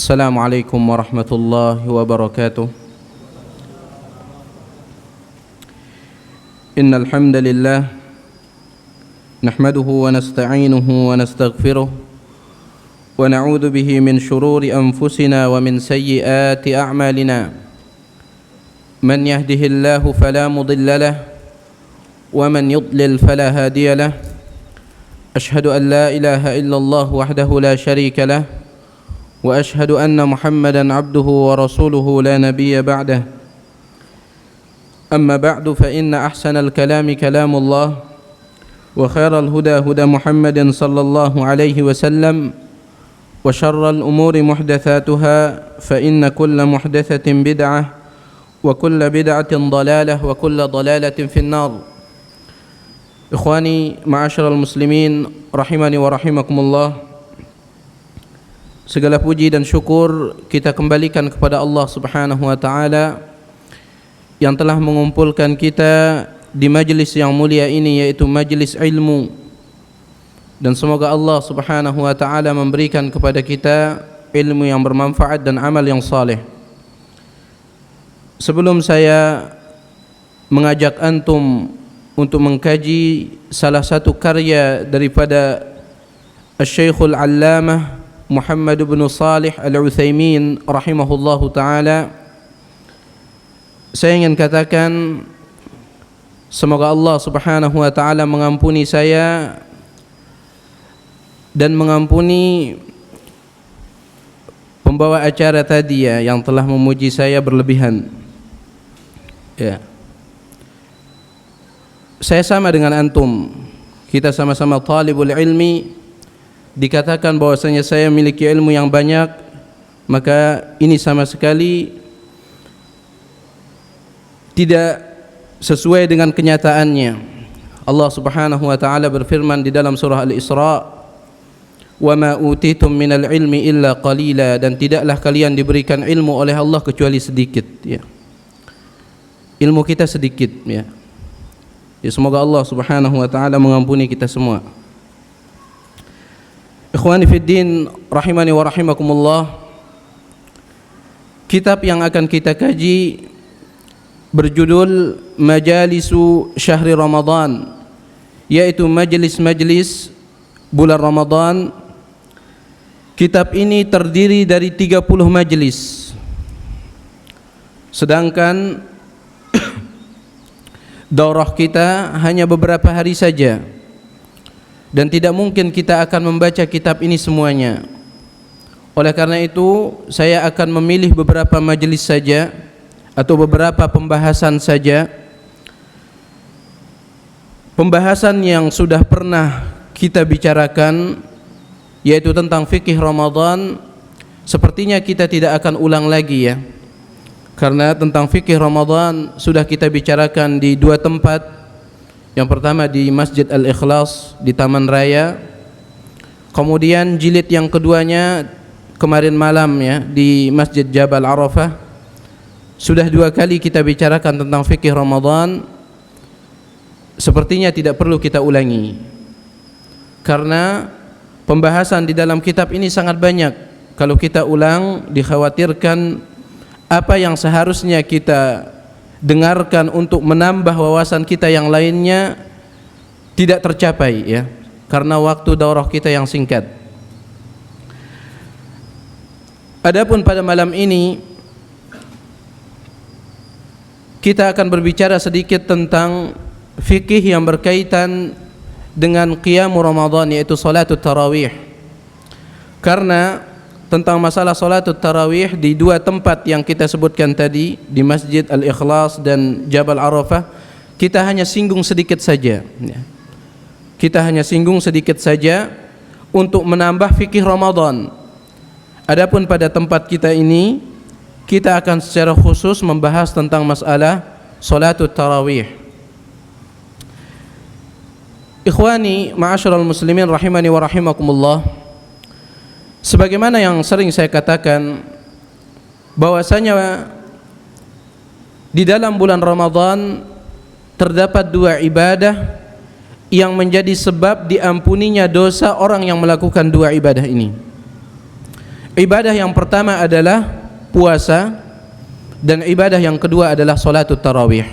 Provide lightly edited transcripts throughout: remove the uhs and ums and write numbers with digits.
السلام عليكم ورحمة الله وبركاته. إن الحمد لله نحمده ونستعينه ونستغفره ونعوذ به من شرور أنفسنا ومن سيئات أعمالنا. من يهده الله فلا مضل له ومن يضلل فلا هادي له. أشهد أن لا إله إلا الله وحده لا شريك له وأشهد أن محمدا عبده ورسوله لا نبي بعده. أما بعد فإن أحسن الكلام كلام الله وخير الهدى هدى محمد صلى الله عليه وسلم وشر الأمور محدثاتها فإن كل محدثة بدعة وكل بدعة ضلالة وكل ضلالة في النار. Ikhwani ma'asyiral muslimin rahimani wa rahimakumullah. Segala puji dan syukur kita kembalikan kepada Allah Subhanahu wa taala yang telah mengumpulkan kita di majlis yang mulia ini, yaitu majlis ilmu. Dan semoga Allah Subhanahu wa taala memberikan kepada kita ilmu yang bermanfaat dan amal yang saleh. Sebelum saya mengajak antum untuk mengkaji salah satu karya daripada Asy-Syekhul 'Allamah Muhammad bin Shalih Al-Utsaimin rahimahullahu taala, saya ingin katakan semoga Allah Subhanahu wa taala mengampuni saya dan mengampuni pembawa acara tadi yang telah memuji saya berlebihan. Saya sama dengan antum, kita sama-sama talibul ilmi. Dikatakan bahwasanya saya memiliki ilmu yang banyak, maka ini sama sekali tidak sesuai dengan kenyataannya. Allah Subhanahu wa taala berfirman di dalam surah Al-Isra, "Wa ma utitum minal ilmi illa qalila," dan tidaklah kalian diberikan ilmu oleh Allah kecuali sedikit. Ilmu kita sedikit. Semoga Allah Subhanahu wa taala mengampuni kita semua. Ikhwani fiddin rahimani wa rahimakumullah. Kitab yang akan kita kaji berjudul Majalisu Syahri Ramadan, yaitu majlis-majlis bulan Ramadan. Kitab ini terdiri dari 30 majlis. Sedangkan daurah kita hanya beberapa hari saja, dan tidak mungkin kita akan membaca kitab ini semuanya. Oleh karena itu, saya akan memilih beberapa majelis saja atau beberapa pembahasan saja. Pembahasan yang sudah pernah kita bicarakan, yaitu tentang fikih Ramadan, sepertinya kita tidak akan ulang lagi karena tentang fikih Ramadan sudah kita bicarakan di dua tempat. Yang pertama di Masjid Al-Ikhlas di Taman Raya. Kemudian jilid yang keduanya kemarin malam di Masjid Jabal Arafah. Sudah dua kali kita bicarakan tentang fikih Ramadan. Sepertinya tidak perlu kita ulangi, karena pembahasan di dalam kitab ini sangat banyak. Kalau kita ulang, dikhawatirkan apa yang seharusnya kita dengarkan untuk menambah wawasan kita yang lainnya tidak tercapai, karena waktu daurah kita yang singkat. Adapun pada malam ini kita akan berbicara sedikit tentang fikih yang berkaitan dengan qiyam Ramadan, yaitu salatul tarawih. Karena tentang masalah salatul tarawih di dua tempat yang kita sebutkan tadi, di Masjid Al-Ikhlas dan Jabal Arafah, kita hanya singgung sedikit saja. Kita hanya singgung sedikit saja untuk menambah fikih Ramadan. Adapun pada tempat kita ini, kita akan secara khusus membahas tentang masalah salatul tarawih. Ikhwani ma'asyiral muslimin rahimani wa rahimakumullah. Sebagaimana yang sering saya katakan, bahwasanya di dalam bulan Ramadan terdapat dua ibadah yang menjadi sebab diampuninya dosa orang yang melakukan dua ibadah ini. Ibadah yang pertama adalah puasa, dan ibadah yang kedua adalah salatut tarawih.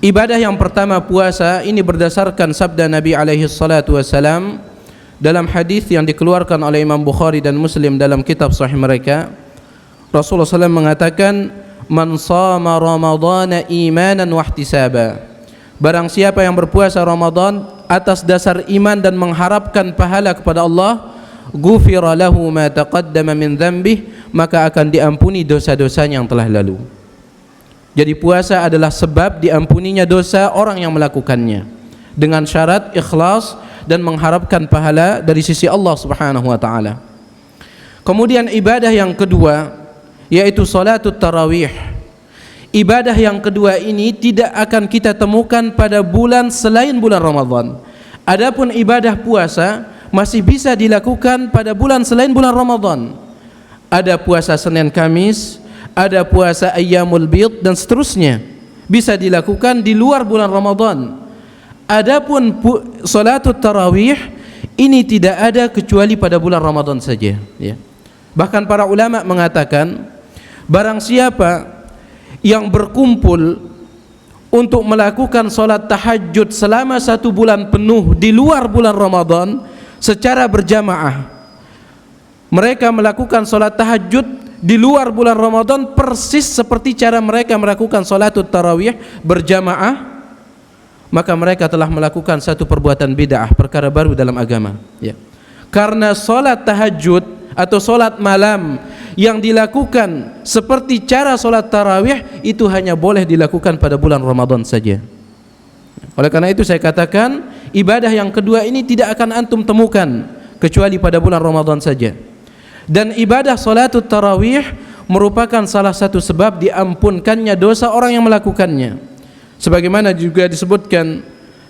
Ibadah yang pertama puasa ini berdasarkan sabda Nabi alaihi salatu wasalam dalam hadis yang dikeluarkan oleh Imam Bukhari dan Muslim dalam kitab sahih mereka. Rasulullah SAW mengatakan, "Man shama Ramadhana imanan wa ihtisaba." Barang siapa yang berpuasa Ramadan atas dasar iman dan mengharapkan pahala kepada Allah, ghufira lahu ma taqaddama min dhanbih, maka akan diampuni dosa-dosanya yang telah lalu. Jadi puasa adalah sebab diampuninya dosa orang yang melakukannya dengan syarat ikhlas dan mengharapkan pahala dari sisi Allah Subhanahu wa taala. Kemudian ibadah yang kedua yaitu salatut tarawih. Ibadah yang kedua ini tidak akan kita temukan pada bulan selain bulan Ramadan. Adapun ibadah puasa masih bisa dilakukan pada bulan selain bulan Ramadan. Ada puasa Senin Kamis, ada puasa Ayyamul Bid dan seterusnya. Bisa dilakukan di luar bulan Ramadan. Adapun salatut tarawih ini tidak ada kecuali pada bulan Ramadan saja, ya. Bahkan para ulama mengatakan, barang siapa yang berkumpul untuk melakukan salat tahajud selama 1 bulan penuh di luar bulan Ramadan secara berjamaah, mereka melakukan salat tahajud di luar bulan Ramadan persis seperti cara mereka melakukan salatut tarawih berjamaah, maka mereka telah melakukan satu perbuatan bid'ah, perkara baru dalam agama, ya. Karena salat tahajud atau salat malam yang dilakukan seperti cara salat tarawih itu hanya boleh dilakukan pada bulan Ramadan saja. Oleh karena itu saya katakan ibadah yang kedua ini tidak akan antum temukan kecuali pada bulan Ramadan saja. Dan ibadah salatut tarawih merupakan salah satu sebab diampunkannya dosa orang yang melakukannya. Sebagaimana juga disebutkan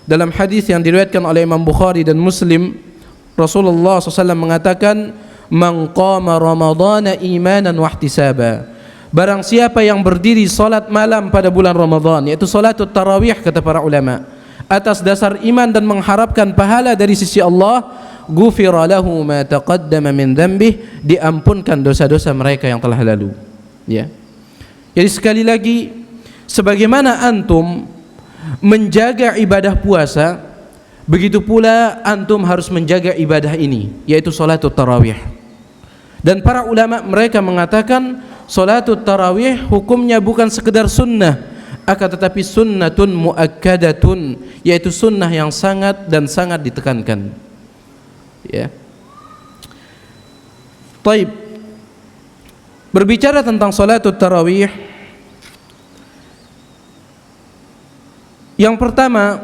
dalam hadis yang diriwayatkan oleh Imam Bukhari dan Muslim, Rasulullah SAW mengatakan, "Man qama Ramadhana imanan wa ihtisaba." Barang siapa yang berdiri salat malam pada bulan Ramadan, yaitu salatut tarawih kata para ulama, atas dasar iman dan mengharapkan pahala dari sisi Allah, ghufira lahu ma taqaddama min dhanbih, diampunkan dosa-dosa mereka yang telah lalu, ya. Jadi sekali lagi, sebagaimana antum menjaga ibadah puasa, begitu pula antum harus menjaga ibadah ini, yaitu salatut tarawih. Dan para ulama mereka mengatakan salatut tarawih hukumnya bukan sekedar sunnah, akan tetapi sunnatun muakkadatun, yaitu sunnah yang sangat dan sangat ditekankan, ya. Taib. Berbicara tentang salatut tarawih, yang pertama,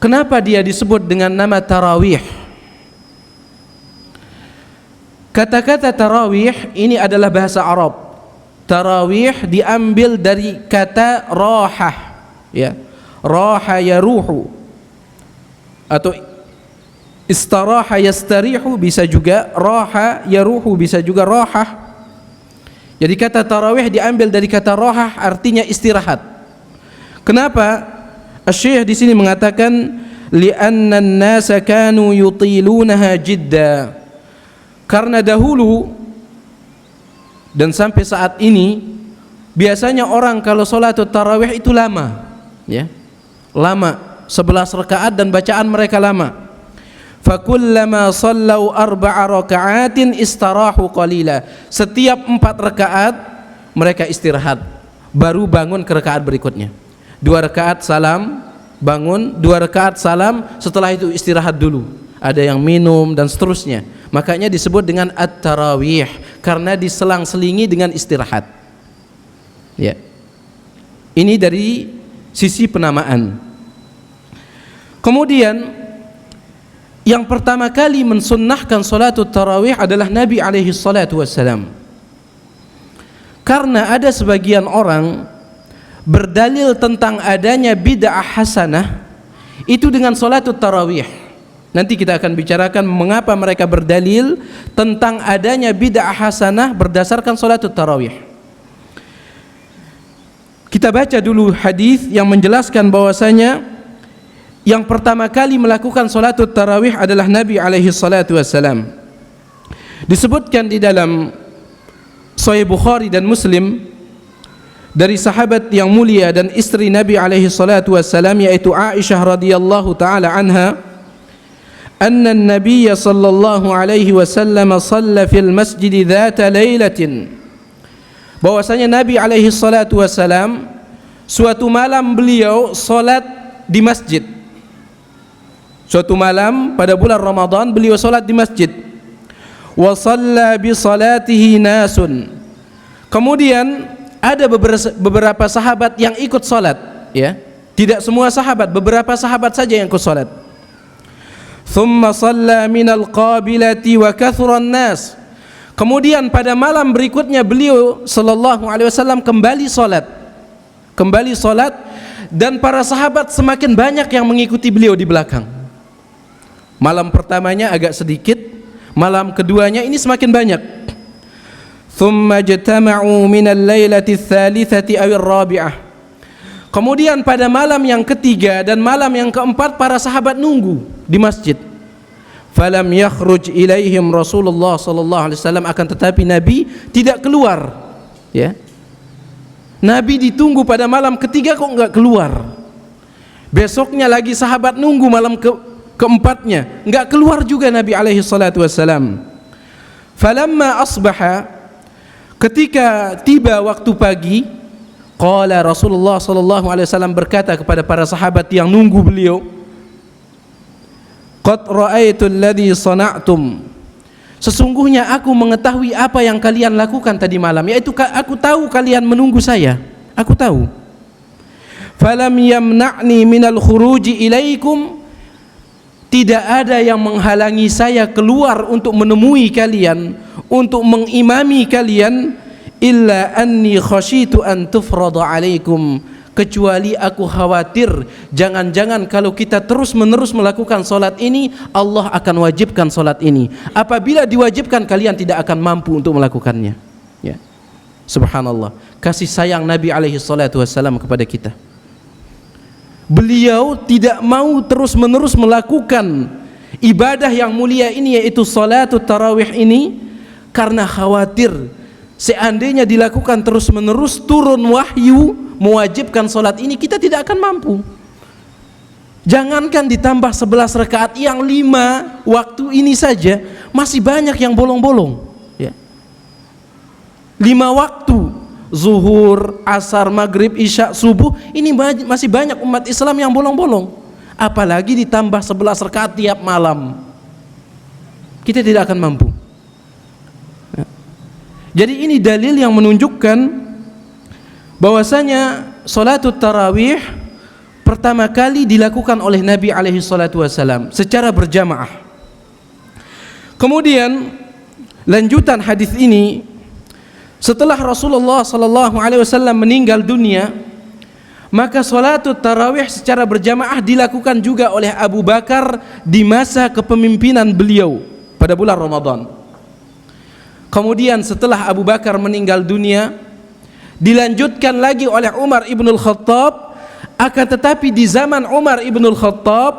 kenapa dia disebut dengan nama tarawih? Kata-kata tarawih ini adalah bahasa Arab. Tarawih diambil dari kata rahah, ya. Raha yaruhu atau istaraha yastarihu, bisa juga raha yaruhu, bisa juga rahah. Jadi kata tarawih diambil dari kata rahah, artinya istirahat. Kenapa? Asy-Syaikh di sini mengatakan li'anna an-nasa kanu yutilunaha jidda. Karena dahulu dan sampai saat ini biasanya orang kalau salatut tarawih itu lama, ya. Lama, 11 rakaat dan bacaan mereka lama. Fakullama sallau 4 raka'atin istarahu qalila. Setiap 4 rakaat mereka istirahat, baru bangun ke rakaat berikutnya. 2 rakaat salam, bangun, 2 rakaat salam, setelah itu istirahat dulu. Ada yang minum dan seterusnya. Makanya disebut dengan at-tarawih, karena diselang-selingi dengan istirahat, ya. Ini dari sisi penamaan. Kemudian yang pertama kali mensunnahkan salatut tarawih adalah Nabi alaihi salatu wassalam. Karena ada sebagian orang berdalil tentang adanya bid'ah hasanah itu dengan salatut tarawih. Nanti kita akan bicarakan mengapa mereka berdalil tentang adanya bid'ah hasanah berdasarkan salatut tarawih. Kita baca dulu hadis yang menjelaskan bahwasanya yang pertama kali melakukan salatut tarawih adalah Nabi alaihi salatu wassalam. Disebutkan di dalam Sahih Bukhari dan Muslim dari sahabat yang mulia dan istri Nabi alaihi salatu wassalam, yaitu Aisyah radhiyallahu taala anha, anna an-nabiy sallallahu alaihi wasallam shalla fil masjid dzata lailatin, bahwasanya Nabi alaihi salatu wassalam suatu malam beliau salat di masjid. Suatu malam pada bulan Ramadan beliau salat di masjid. Wa shalla bi salatihi nasun. Kemudian ada beberapa sahabat yang ikut salat, ya. Tidak semua sahabat, beberapa sahabat saja yang ikut salat. Thumma shalla minal qabilati wa kathuran nas. Kemudian pada malam berikutnya beliau sallallahu alaihi wasallam kembali salat. Kembali salat dan para sahabat semakin banyak yang mengikuti beliau di belakang. Malam pertamanya agak sedikit, malam keduanya ini semakin banyak. Thumma jatama'u min al-lailati ats-tsalitsati aw ar-rabi'ah. Kemudian pada malam yang ketiga dan malam yang keempat para sahabat nunggu di masjid. Falam yakhruj ilaihim Rasulullah sallallahu alaihi wasallam, akan tetapi Nabi tidak keluar, ya. Nabi ditunggu pada malam ketiga kok enggak keluar. Besoknya lagi sahabat nunggu malam keempatnya, enggak keluar juga Nabi alaihi salatu wassalam. Falamma asbaha, ketika tiba waktu pagi, qala Rasulullah sallallahu alaihi wasallam berkata kepada para sahabat yang nunggu beliau, qad ra'aitu alladhi sana'tum, sesungguhnya aku mengetahui apa yang kalian lakukan tadi malam, yaitu aku tahu kalian menunggu saya, aku tahu. Falam yamna'ni minal khuruji ilaikum, tidak ada yang menghalangi saya keluar untuk menemui kalian, untuk mengimami kalian, illa anni khasyitu an tufrada alaikum, kecuali aku khawatir jangan-jangan kalau kita terus-menerus melakukan salat ini Allah akan wajibkan salat ini. Apabila diwajibkan kalian tidak akan mampu untuk melakukannya. Ya. Subhanallah, kasih sayang Nabi alaihi salatu wassalam kepada kita. Beliau tidak mau terus-menerus melakukan ibadah yang mulia ini, yaitu salatut tarawih ini, karena khawatir seandainya dilakukan terus-menerus turun wahyu mewajibkan salat ini, kita tidak akan mampu. Jangankan ditambah 11 rakaat, yang 5 waktu ini saja masih banyak yang bolong-bolong, ya. 5 waktu, zuhur, asar, maghrib, isya, subuh, ini masih banyak umat Islam yang bolong-bolong. Apalagi ditambah 11 rakaat tiap malam, kita tidak akan mampu. Jadi ini dalil yang menunjukkan bahwasanya salatut tarawih pertama kali dilakukan oleh Nabi alaihi salatu wasallam secara berjamaah. Kemudian lanjutan hadis ini, setelah Rasulullah sallallahu alaihi wasallam meninggal dunia, maka salatut tarawih secara berjamaah dilakukan juga oleh Abu Bakar di masa kepemimpinan beliau pada bulan Ramadan. Kemudian setelah Abu Bakar meninggal dunia, dilanjutkan lagi oleh Umar ibnul Khattab. Akan tetapi di zaman Umar ibnul Khattab,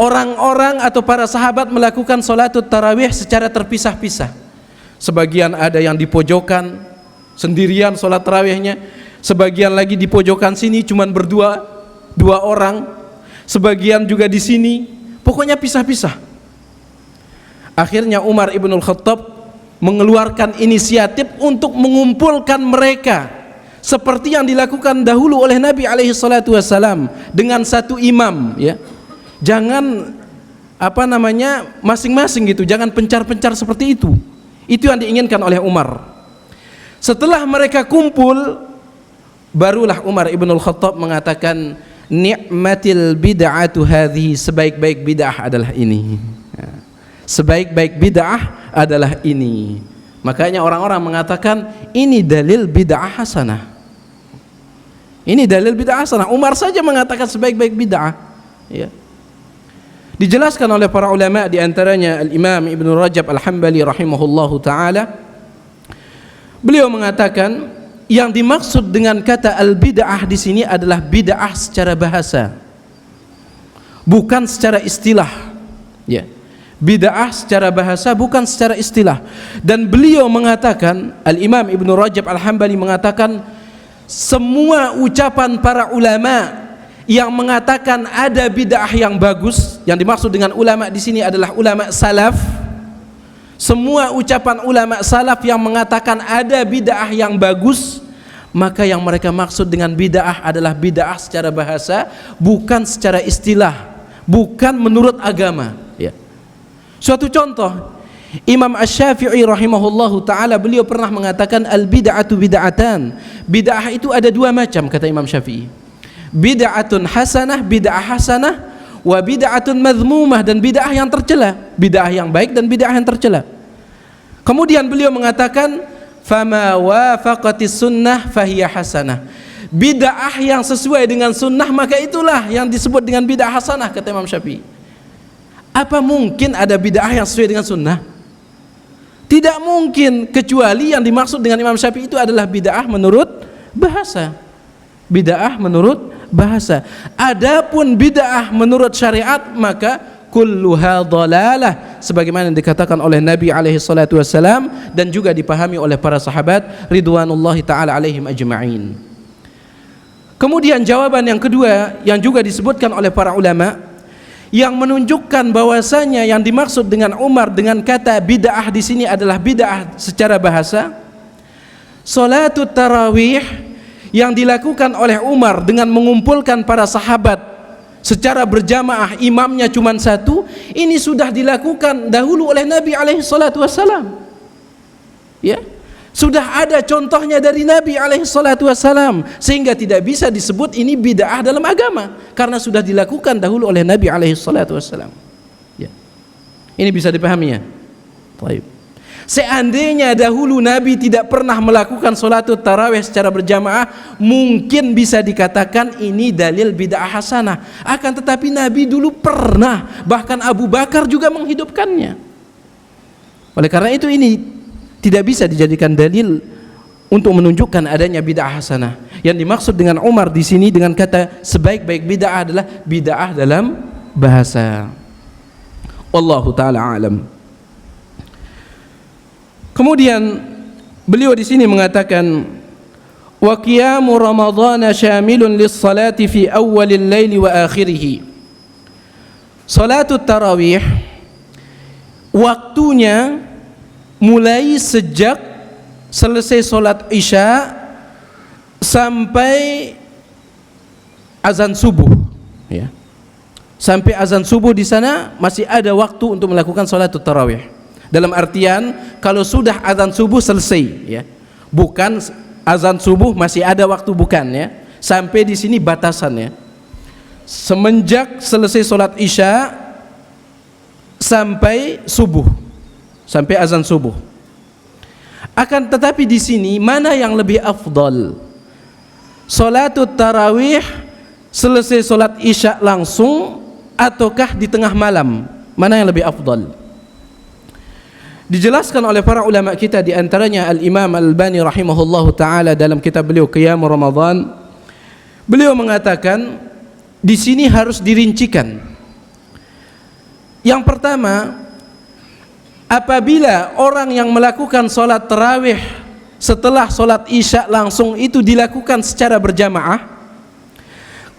orang-orang atau para sahabat melakukan salatut tarawih secara terpisah-pisah. Sebagian ada yang di pojokan sendirian salat tarawihnya, sebagian lagi di pojokan sini cuman dua orang, sebagian juga di sini, pokoknya pisah-pisah. Akhirnya Umar ibnul Khattab mengeluarkan inisiatif untuk mengumpulkan mereka seperti yang dilakukan dahulu oleh Nabi alaihi salatu wassalam dengan satu imam, ya. Jangan masing-masing gitu, jangan pencar-pencar seperti itu. Itu yang diinginkan oleh Umar. Setelah mereka kumpul, barulah Umar ibnul Khattab mengatakan, ni'matil bid'atu hadhihi, sebaik-baik bid'ah adalah ini. Sebaik-baik bid'ah adalah ini. Makanya orang-orang mengatakan ini dalil bid'ah hasanah. Ini dalil bid'ah hasanah. Umar saja mengatakan sebaik-baik bid'ah, ya. Dijelaskan oleh para ulama, di antaranya Al-Imam Ibnu Rajab Al-Hambali rahimahullahu taala. Beliau mengatakan yang dimaksud dengan kata al-bid'ah di sini adalah bid'ah secara bahasa, bukan secara istilah, ya. bid'ah secara bahasa, bukan secara istilah. Dan beliau mengatakan, Al-Imam Ibnu Rajab Al-Hambali mengatakan, semua ucapan para ulama yang mengatakan ada bid'ah yang bagus, yang dimaksud dengan ulama di sini adalah ulama salaf. Semua ucapan ulama salaf yang mengatakan ada bid'ah yang bagus, maka yang mereka maksud dengan bid'ah adalah bid'ah secara bahasa, bukan secara istilah, bukan menurut agama, ya. Suatu contoh, Imam Asy-Syafi'i rahimahullahu taala, beliau pernah mengatakan al-bid'atu bid'atan. Bid'ah itu ada dua macam, kata Imam Syafi'i. Bid'atun hasanah, bid'ah hasanah, wa bid'atun madhmumah, dan bid'ah yang tercela, bid'ah yang baik dan bid'ah yang tercela. Kemudian beliau mengatakan fama wafaqatis sunnah fahiya hasanah. Bid'ah yang sesuai dengan sunnah, maka itulah yang disebut dengan bid'ah hasanah, kata Imam Syafi'i. Apa mungkin ada bid'ah yang sesuai dengan sunnah? Tidak mungkin, kecuali yang dimaksud dengan Imam Syafi'i itu adalah bid'ah menurut bahasa. Bid'ah menurut bahasa. Adapun bid'ah menurut syariat, maka kulluha dhalalah, sebagaimana yang dikatakan oleh Nabi alaihi salatu wassalam dan juga dipahami oleh para sahabat ridwanullahi taala alaihim ajma'in. Kemudian jawaban yang kedua yang juga disebutkan oleh para ulama, yang menunjukkan bahwasanya yang dimaksud dengan Umar dengan kata bid'ah di sini adalah bid'ah secara bahasa. Salatut tarawih yang dilakukan oleh Umar dengan mengumpulkan para sahabat secara berjamaah, imamnya cuma satu, ini sudah dilakukan dahulu oleh Nabi alaihi salatu wassalam, ya. Sudah ada contohnya dari Nabi alaihi salatu wassalam, sehingga tidak bisa disebut ini bid'ah dalam agama, karena sudah dilakukan dahulu oleh Nabi alaihi salatu wassalam, ya. Ini bisa dipahami, ya. Baik. Seandainya dahulu Nabi tidak pernah melakukan salatut tarawih secara berjamaah, mungkin bisa dikatakan ini dalil bid'ah hasanah. Akan tetapi Nabi dulu pernah, bahkan Abu Bakar juga menghidupkannya. Oleh karena itu ini tidak bisa dijadikan dalil untuk menunjukkan adanya bid'ah hasanah. Yang dimaksud dengan Umar di sini dengan kata sebaik-baik bid'ah adalah bid'ah dalam bahasa. Wallahu taala alam. Kemudian beliau di sini mengatakan wa qiyamu ramadhana syamilun lis-salati fi awwalil laili wa akhirih. Salatut tarawih waktunya mulai sejak selesai solat isya sampai azan subuh, ya. Sampai azan subuh di sana masih ada waktu untuk melakukan salatut tarawih. Dalam artian kalau sudah azan subuh selesai, ya. Bukan azan subuh masih ada waktu, bukan, ya. Sampai di sini batasannya. Semenjak selesai solat isya sampai subuh, sampai azan subuh. Akan tetapi di sini mana yang lebih afdal? Salatut tarawih selesai salat isya langsung ataukah di tengah malam? Mana yang lebih afdal? Dijelaskan oleh para ulama kita, di antaranya Al-Imam Al-Albani rahimahullahu taala dalam kitab beliau Qiyam Ramadan. Beliau mengatakan di sini harus dirincikan. Yang pertama, apabila orang yang melakukan sholat tarawih setelah sholat isya langsung itu dilakukan secara berjamaah,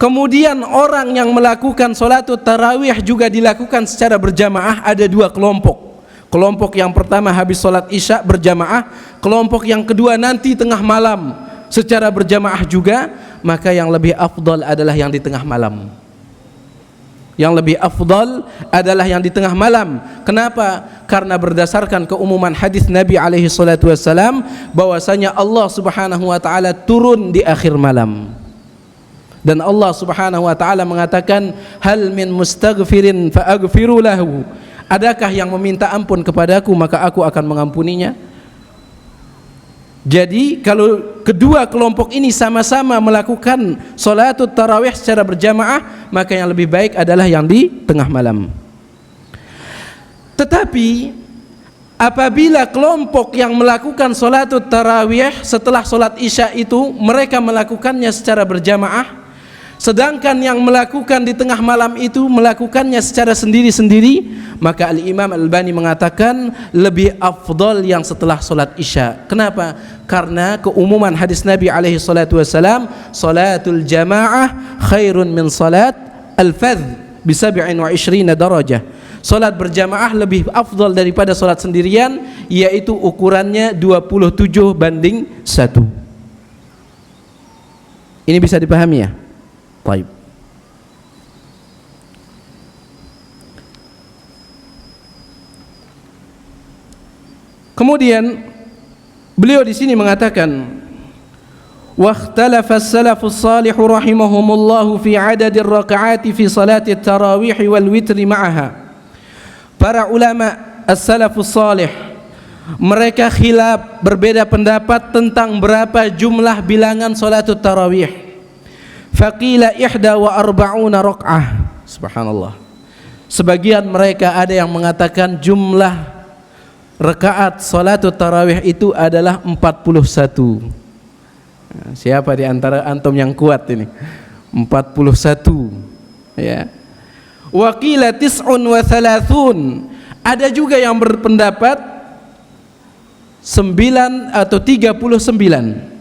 kemudian orang yang melakukan sholatut tarawih juga dilakukan secara berjamaah, ada dua kelompok. Kelompok yang pertama habis sholat isya berjamaah, kelompok yang kedua nanti tengah malam secara berjamaah juga, maka yang lebih afdal adalah yang di tengah malam. Yang lebih afdal adalah yang di tengah malam. Kenapa? Karena berdasarkan keumuman hadis Nabi alaihi salatu wassalam bahwasanya Allah Subhanahu wa taala turun di akhir malam. Dan Allah Subhanahu wa taala mengatakan, "Hal min mustaghfirin fa aghfiru lahu." Adakah yang meminta ampun kepadaku maka aku akan mengampuninya? Jadi kalau kedua kelompok ini sama-sama melakukan salatut tarawih secara berjamaah, maka yang lebih baik adalah yang di tengah malam. Tetapi apabila kelompok yang melakukan salatut tarawih setelah salat isya itu mereka melakukannya secara berjamaah, Sedangkan yang melakukan di tengah malam itu melakukannya secara sendiri-sendiri, maka Al-Imam Al-Albani mengatakan lebih afdal yang setelah salat Isya. Kenapa? Karena keumuman hadis Nabi alaihi salatu wasalam, salatul jamaah khairun min salat al-fadh bi 27 darajah. Salat berjamaah lebih afdal daripada salat sendirian, yaitu ukurannya 27:1. Ini bisa dipahami ya? Baik. Kemudian beliau di sini mengatakan, واختلف السلف الصالح رحمهم الله في عدد الركعات في صلاة التراويح والوتر معها. Para ulama as-salafus salih mereka khilaf, berbeda pendapat tentang berapa jumlah bilangan salatut tarawih. Faqila 41 rakaah. Subhanallah. Sebagian mereka ada yang mengatakan jumlah rakaat salatut tarawih itu adalah 41. Siapa di antara antum yang kuat ini? 41. Ya. Wa qila 39. Ada juga yang berpendapat 9 atau 39.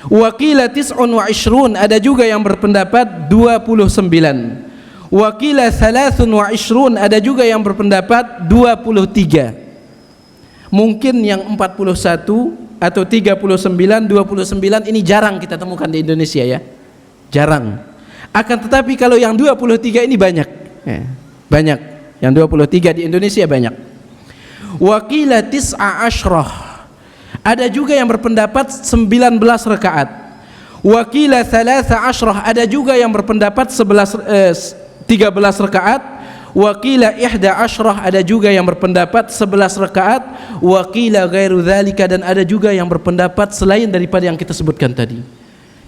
Wa qila 29. Ada juga yang berpendapat 29. Wa qila 23. Ada juga yang berpendapat 23. Mungkin yang 41 atau 39, 29 ini jarang kita temukan di Indonesia ya. Jarang. Akan tetapi kalau yang 23 ini banyak. Banyak. Yang 23 di Indonesia banyak. Wa qila 19. Ada juga yang berpendapat 19 rakaat. Wa qila 13. Ada juga yang berpendapat 13 rakaat. Wa qila 11. Ada juga yang berpendapat 11 rakaat. Wa qila ghairu dzalika. Dan ada juga yang berpendapat selain daripada yang kita sebutkan tadi.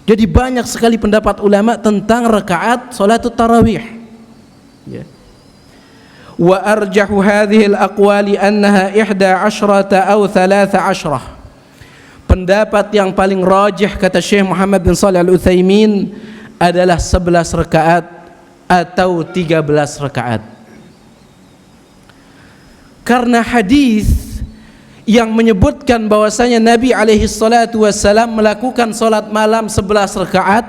Jadi banyak sekali pendapat ulama tentang rakaat salatut tarawih. Ya. Wa arjahu hadhihi al-aqwali annaha 11 atau 13. Pendapat yang paling rajih kata Syekh Muhammad bin Shalih Al-Utsaimin adalah 11 rakaat atau 13 rakaat. Karena hadis yang menyebutkan bahwasanya Nabi alaihi salatu wassalam melakukan salat malam 11 rakaat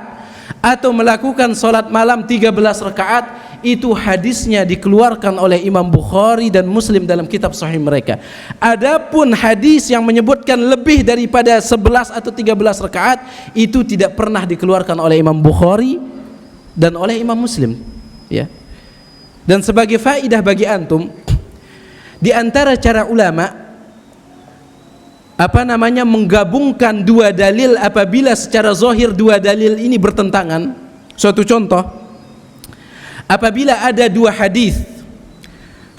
atau melakukan salat malam 13 rakaat, itu hadisnya dikeluarkan oleh Imam Bukhari dan Muslim dalam kitab sahih mereka. Adapun hadis yang menyebutkan lebih daripada 11 atau 13 rakaat, itu tidak pernah dikeluarkan oleh Imam Bukhari dan oleh Imam Muslim, ya. Dan sebagai faidah bagi antum, di antara cara ulama menggabungkan dua dalil apabila secara zahir dua dalil ini bertentangan. Suatu contoh, apabila ada dua hadis,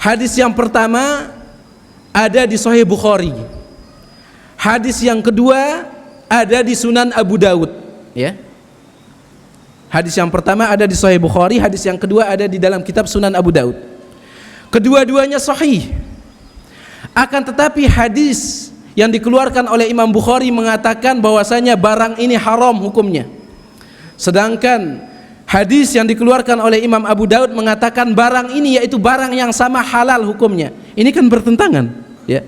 hadis yang pertama ada di Sahih Bukhari, hadis yang kedua ada di Sunan Abu Daud, ya. Hadis yang pertama ada di Sahih Bukhari, hadis yang kedua ada di dalam kitab Sunan Abu Daud. Kedua-duanya sahih. Akan tetapi hadis yang dikeluarkan oleh Imam Bukhari mengatakan bahwasanya barang ini haram hukumnya. Sedangkan hadis yang dikeluarkan oleh Imam Abu Daud mengatakan barang ini yaitu barang yang sama halal hukumnya. Ini kan bertentangan, ya.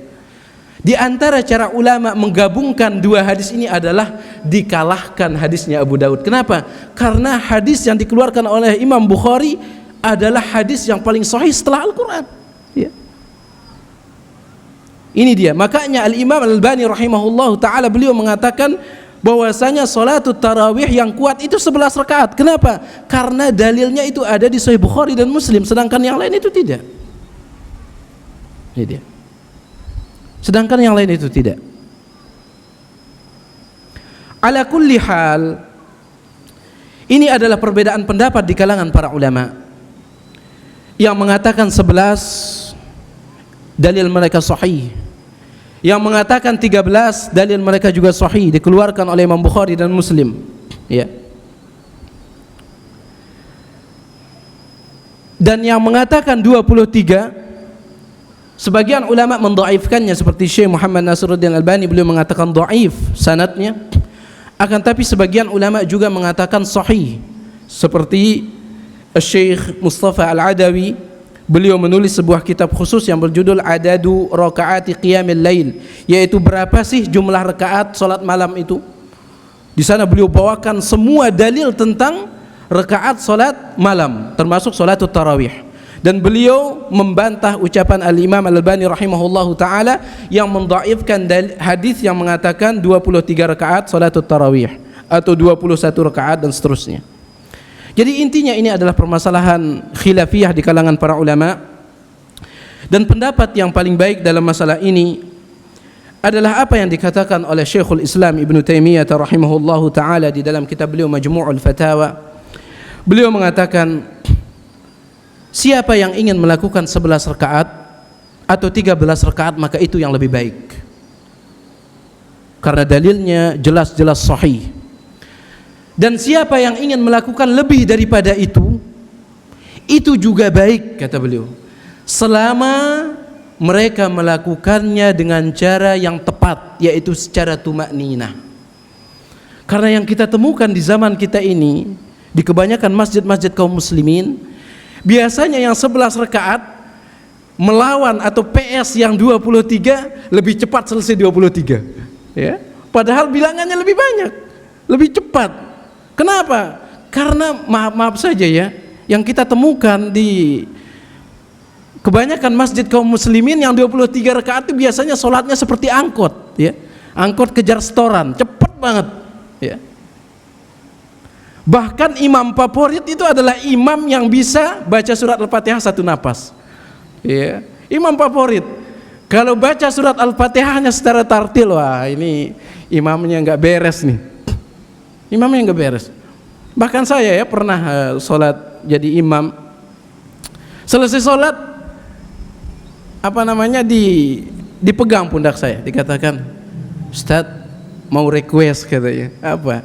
Di antara cara ulama menggabungkan dua hadis ini adalah dikalahkan hadisnya Abu Daud. Kenapa? Karena hadis yang dikeluarkan oleh Imam Bukhari adalah hadis yang paling sahih setelah Al-Quran, ya. Ini dia. Makanya Al-Imam Al-Albani rahimahullahu ta'ala beliau mengatakan bahwasanya salatut tarawih yang kuat itu 11 rakaat. Kenapa? Karena dalilnya itu ada di Sahih Bukhari dan Muslim, sedangkan yang lain itu tidak. Ini dia. Sedangkan yang lain itu tidak. Ala kulli hal, ini adalah perbedaan pendapat di kalangan para ulama. Yang mengatakan 11 dalil mereka sahih, yang mengatakan 13 dalil mereka juga sahih, dikeluarkan oleh Imam Bukhari dan Muslim, ya. Dan yang mengatakan 23, sebagian ulama mendhaifkannya seperti Syekh Muhammad Nasiruddin Albani, beliau mengatakan dhaif sanadnya. Akan tapi sebagian ulama juga mengatakan sahih seperti Syekh Mustafa Al-Adawi, beliau menulis sebuah kitab khusus yang berjudul Adadu Rakaati Qiyamil Lail, yaitu berapa sih jumlah rakaat salat malam itu. Di sana beliau bawakan semua dalil tentang rakaat salat malam, termasuk salatut tarawih. Dan beliau membantah ucapan Al-Imam Al-Albani rahimahullahu taala yang mendhaifkan hadis yang mengatakan 23 rakaat salatut tarawih atau 21 rakaat dan seterusnya. Jadi intinya ini adalah permasalahan khilafiyah di kalangan para ulama, dan pendapat yang paling baik dalam masalah ini adalah apa yang dikatakan oleh Syekhul Islam Ibnu Taimiyah rahimahullahu taala di dalam kitab beliau Majmu'ul Fatawa. Beliau mengatakan, siapa yang ingin melakukan 11 rakaat atau 13 rakaat maka itu yang lebih baik, karena dalilnya jelas-jelas sahih. Dan siapa yang ingin melakukan lebih daripada itu juga baik, kata beliau, selama mereka melakukannya dengan cara yang tepat, yaitu secara tumakninah. Karena yang kita temukan di zaman kita ini, di kebanyakan masjid-masjid kaum muslimin, biasanya yang 11 rakaat melawan atau PS yang 23 lebih cepat selesai 23, ya. Padahal bilangannya lebih banyak, lebih cepat. Kenapa? Karena maaf saja ya, yang kita temukan di kebanyakan masjid kaum muslimin yang 23 rakaat itu biasanya sholatnya seperti angkot, ya. Angkot kejar setoran, cepet banget, ya. Bahkan imam favorit itu adalah imam yang bisa baca surat Al-Fatihah satu napas, ya. Imam favorit kalau baca surat Al-Fatihahnya secara tartil, wah ini imamnya nggak beres nih, imamnya nggak beres. Bahkan saya ya pernah sholat jadi imam, selesai sholat dipegang pundak saya, dikatakan, Ustadz mau request, katanya. Apa?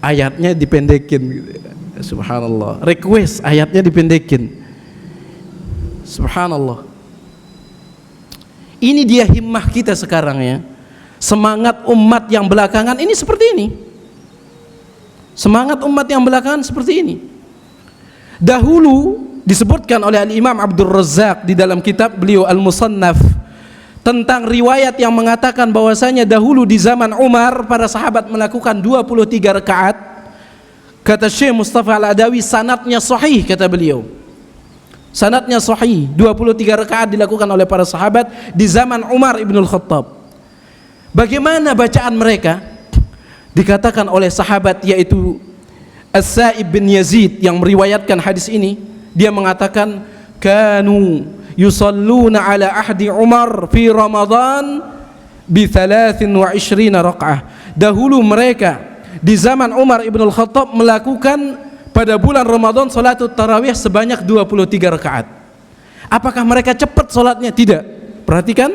Ayatnya dipendekin gitu. Subhanallah, request ayatnya dipendekin. Subhanallah. Ini dia himmah kita sekarang ya. Semangat umat yang belakangan ini seperti ini. Semangat umat yang belakangan seperti ini. Dahulu disebutkan oleh Al-Imam Abdul Razzaq di dalam kitab beliau Al-Musannaf tentang riwayat yang mengatakan bahwasanya dahulu di zaman Umar para sahabat melakukan 23 rakaat. Kata Syekh Mustafa Al-Adawi, sanadnya sahih, kata beliau. Sanadnya sahih, 23 rakaat dilakukan oleh para sahabat di zaman Umar Ibn Al-Khattab. Bagaimana bacaan mereka? Dikatakan oleh sahabat yaitu As-Sa'ib bin Yazid yang meriwayatkan hadis ini, dia mengatakan, kanu yusalluna ala ahdi Umar fi Ramadan bi 23 rakaah. Dahulu mereka di zaman Umar Ibn Al-Khattab melakukan pada bulan Ramadan salatut tarawih sebanyak 23 rakaat. Apakah mereka cepat salatnya? Tidak. Perhatikan,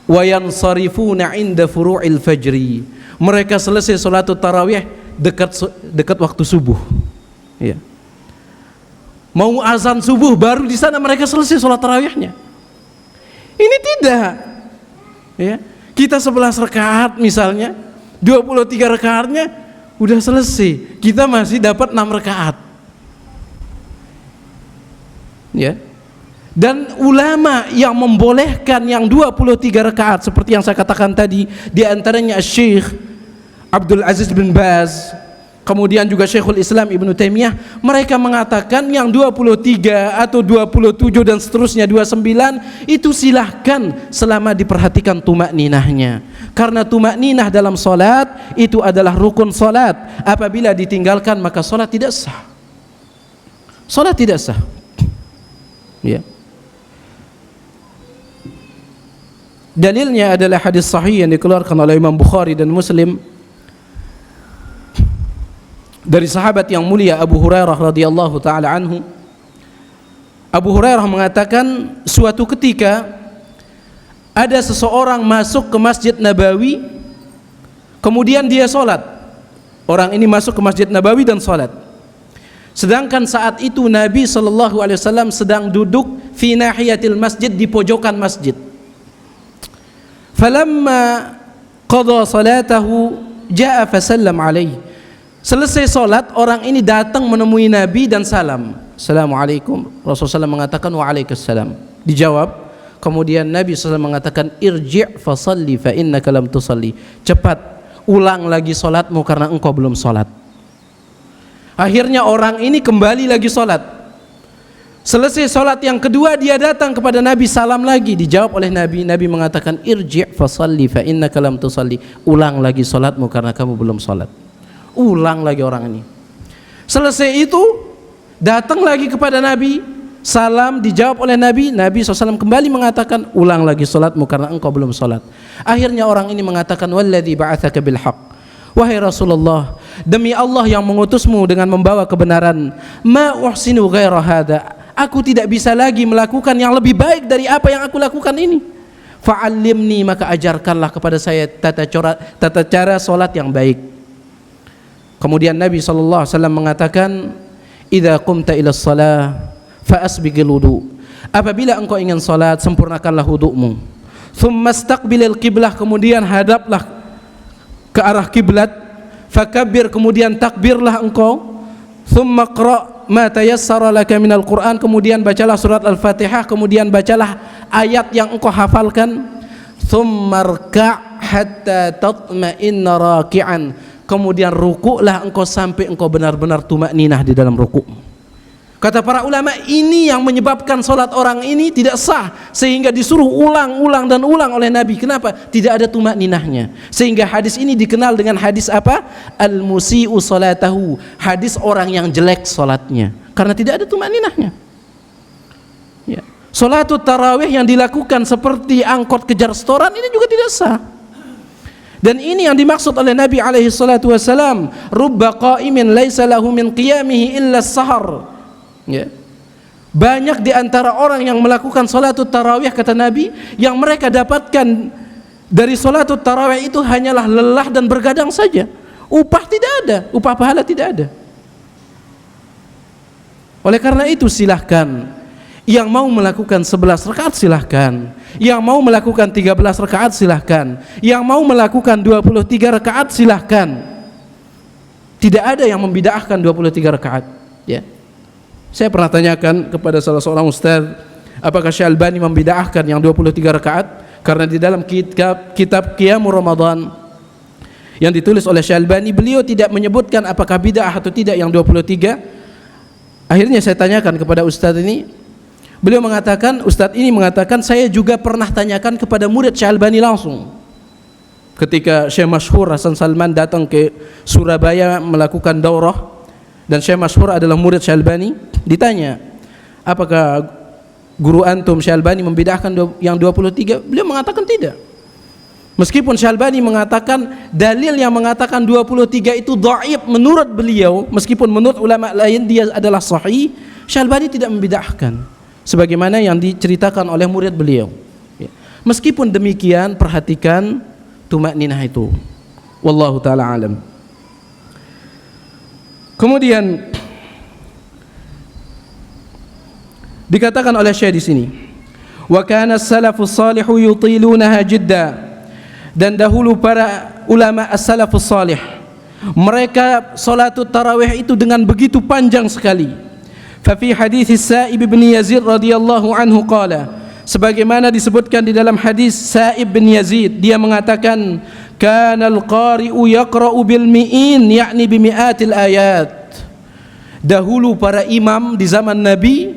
wa yansarifuna inda furu'il fajri. Mereka selesai salatut tarawih dekat waktu subuh, ya. Mau azan subuh baru di sana mereka selesai salat tarawihnya. Ini tidak, ya. Kita 11 rakaat misalnya, 23 rakaatnya udah selesai, kita masih dapat 6 rakaat, ya. Dan ulama yang membolehkan yang 23 rakaat seperti yang saya katakan tadi, di antaranya Syekh Abdul Aziz bin Baz, kemudian juga Syekhul Islam Ibnu Taimiyah, mereka mengatakan yang 23 atau 27 dan seterusnya 29 itu silahkan selama diperhatikan tumakninahnya. Karena tumakninah dalam salat itu adalah rukun salat. Apabila ditinggalkan maka salat tidak sah. Salat tidak sah. Ya. Dalilnya adalah hadis sahih yang dikeluarkan oleh Imam Bukhari dan Muslim dari sahabat yang mulia Abu Hurairah radhiyallahu taala anhu. Abu Hurairah mengatakan, suatu ketika ada seseorang masuk ke Masjid Nabawi, kemudian dia salat. Orang ini masuk ke Masjid Nabawi dan salat. Sedangkan saat itu Nabi sallallahu alaihi wasallam sedang duduk fi nahiyatil masjid, di pojokan masjid. Falamma qada salatahu jaa fasallam alaihi. Selesai sholat, orang ini datang menemui Nabi dan salam. Assalamualaikum. Rasulullah SAW mengatakan waalaikumsalam. Dijawab. Kemudian Nabi SAW mengatakan irji' fasalli fa innaka lam tusalli. Cepat ulang lagi sholatmu karena engkau belum sholat. Akhirnya orang ini kembali lagi sholat. Selesai sholat yang kedua, dia datang kepada Nabi, salam lagi. Dijawab oleh Nabi. Nabi mengatakan irji' fasalli fa innaka lam tusalli. Ulang lagi sholatmu karena kamu belum sholat. Ulang lagi orang ini. Selesai itu datang lagi kepada Nabi, salam, dijawab oleh Nabi. Nabi SAW kembali mengatakan ulang lagi solatmu karena engkau belum solat. Akhirnya orang ini mengatakan walladzi ba'atsaka bil haqq, wahai Rasulullah, demi Allah yang mengutusmu dengan membawa kebenaran, ma uhsinu ghaira hada, aku tidak bisa lagi melakukan yang lebih baik dari apa yang aku lakukan ini. Fa'allimni, maka ajarkanlah kepada saya tata cara solat yang baik. Kemudian Nabi SAW mengatakan, idza qumta ila shalah fa asbighil wudu. Apabila engkau ingin salat, sempurnakanlah wudu'mu. Tsumma istaqbilil qiblah, kemudian hadaplah ke arah kiblat. Fakabbir, kemudian takbirlah engkau. Tsumma qra' ma tayassara laka minal Qur'an, kemudian bacalah surat Al-Fatihah, kemudian bacalah ayat yang engkau hafalkan. Tsumma rka' hatta tatma'inna raki'an, kemudian rukuklah engkau sampai engkau benar-benar tumakninah di dalam rukuk. Kata para ulama, ini yang menyebabkan solat orang ini tidak sah, sehingga disuruh ulang dan ulang oleh Nabi. Kenapa? Tidak ada tumakninahnya. Sehingga hadis ini dikenal dengan hadis apa? Al-musi'u salatahu, hadis orang yang jelek solatnya, karena tidak ada tumakninahnya. Ya. Solatut tarawih yang dilakukan seperti angkot kejar setoran ini juga tidak sah. Dan ini yang dimaksud oleh Nabi alaihi salatu wasalam, rubba qa'imin laisa lahu min qiyamihi illa sahar. Ya. Banyak di antara orang yang melakukan salatut tarawih, kata Nabi, yang mereka dapatkan dari salatut tarawih itu hanyalah lelah dan bergadang saja. Upah tidak ada, upah pahala tidak ada. Oleh karena itu silahkan, yang mau melakukan 11 rakaat silahkan, yang mau melakukan 13 rakaat silahkan, yang mau melakukan 23 rakaat silahkan. Tidak ada yang membid'ahkan 23 rakaat. Ya. Saya pernah tanyakan kepada salah seorang ustaz, apakah Syalbani membid'ahkan yang 23 rakaat? Karena di dalam kitab Qiyamul Ramadan yang ditulis oleh Syalbani, beliau tidak menyebutkan apakah bid'ah atau tidak yang 23. Akhirnya saya tanyakan kepada ustaz ini, beliau mengatakan, ustaz ini mengatakan, saya juga pernah tanyakan kepada murid Syalbani langsung. Ketika Syekh Masyhur Hasan Salman datang ke Surabaya melakukan daurah, dan Syekh Masyhur adalah murid Syalbani, ditanya, apakah guru antum Syalbani membid'ahkan yang 23? Beliau mengatakan tidak. Meskipun Syalbani mengatakan dalil yang mengatakan 23 itu dhaif menurut beliau, meskipun menurut ulama lain dia adalah sahih, Syalbani tidak membid'ahkan sebagaimana yang diceritakan oleh murid beliau. Ya. Meskipun demikian, perhatikan tumakninah itu. Wallahu taala alam. Kemudian dikatakan oleh Syekh di sini, wa kana as-salafus salihu yutilunaha jidda, dan dahulu para ulama as-salafus salih mereka salatut tarawih itu dengan begitu panjang sekali. Fa fi hadits Sa'ib bin Yazid radhiyallahu anhu qala, sebagaimana disebutkan di dalam hadis Sa'ib bin Yazid, dia mengatakan, kana al-qari'u yaqra'u bil mi'in, yakni bi mi'atil ayat. Dahulu para imam di zaman Nabi,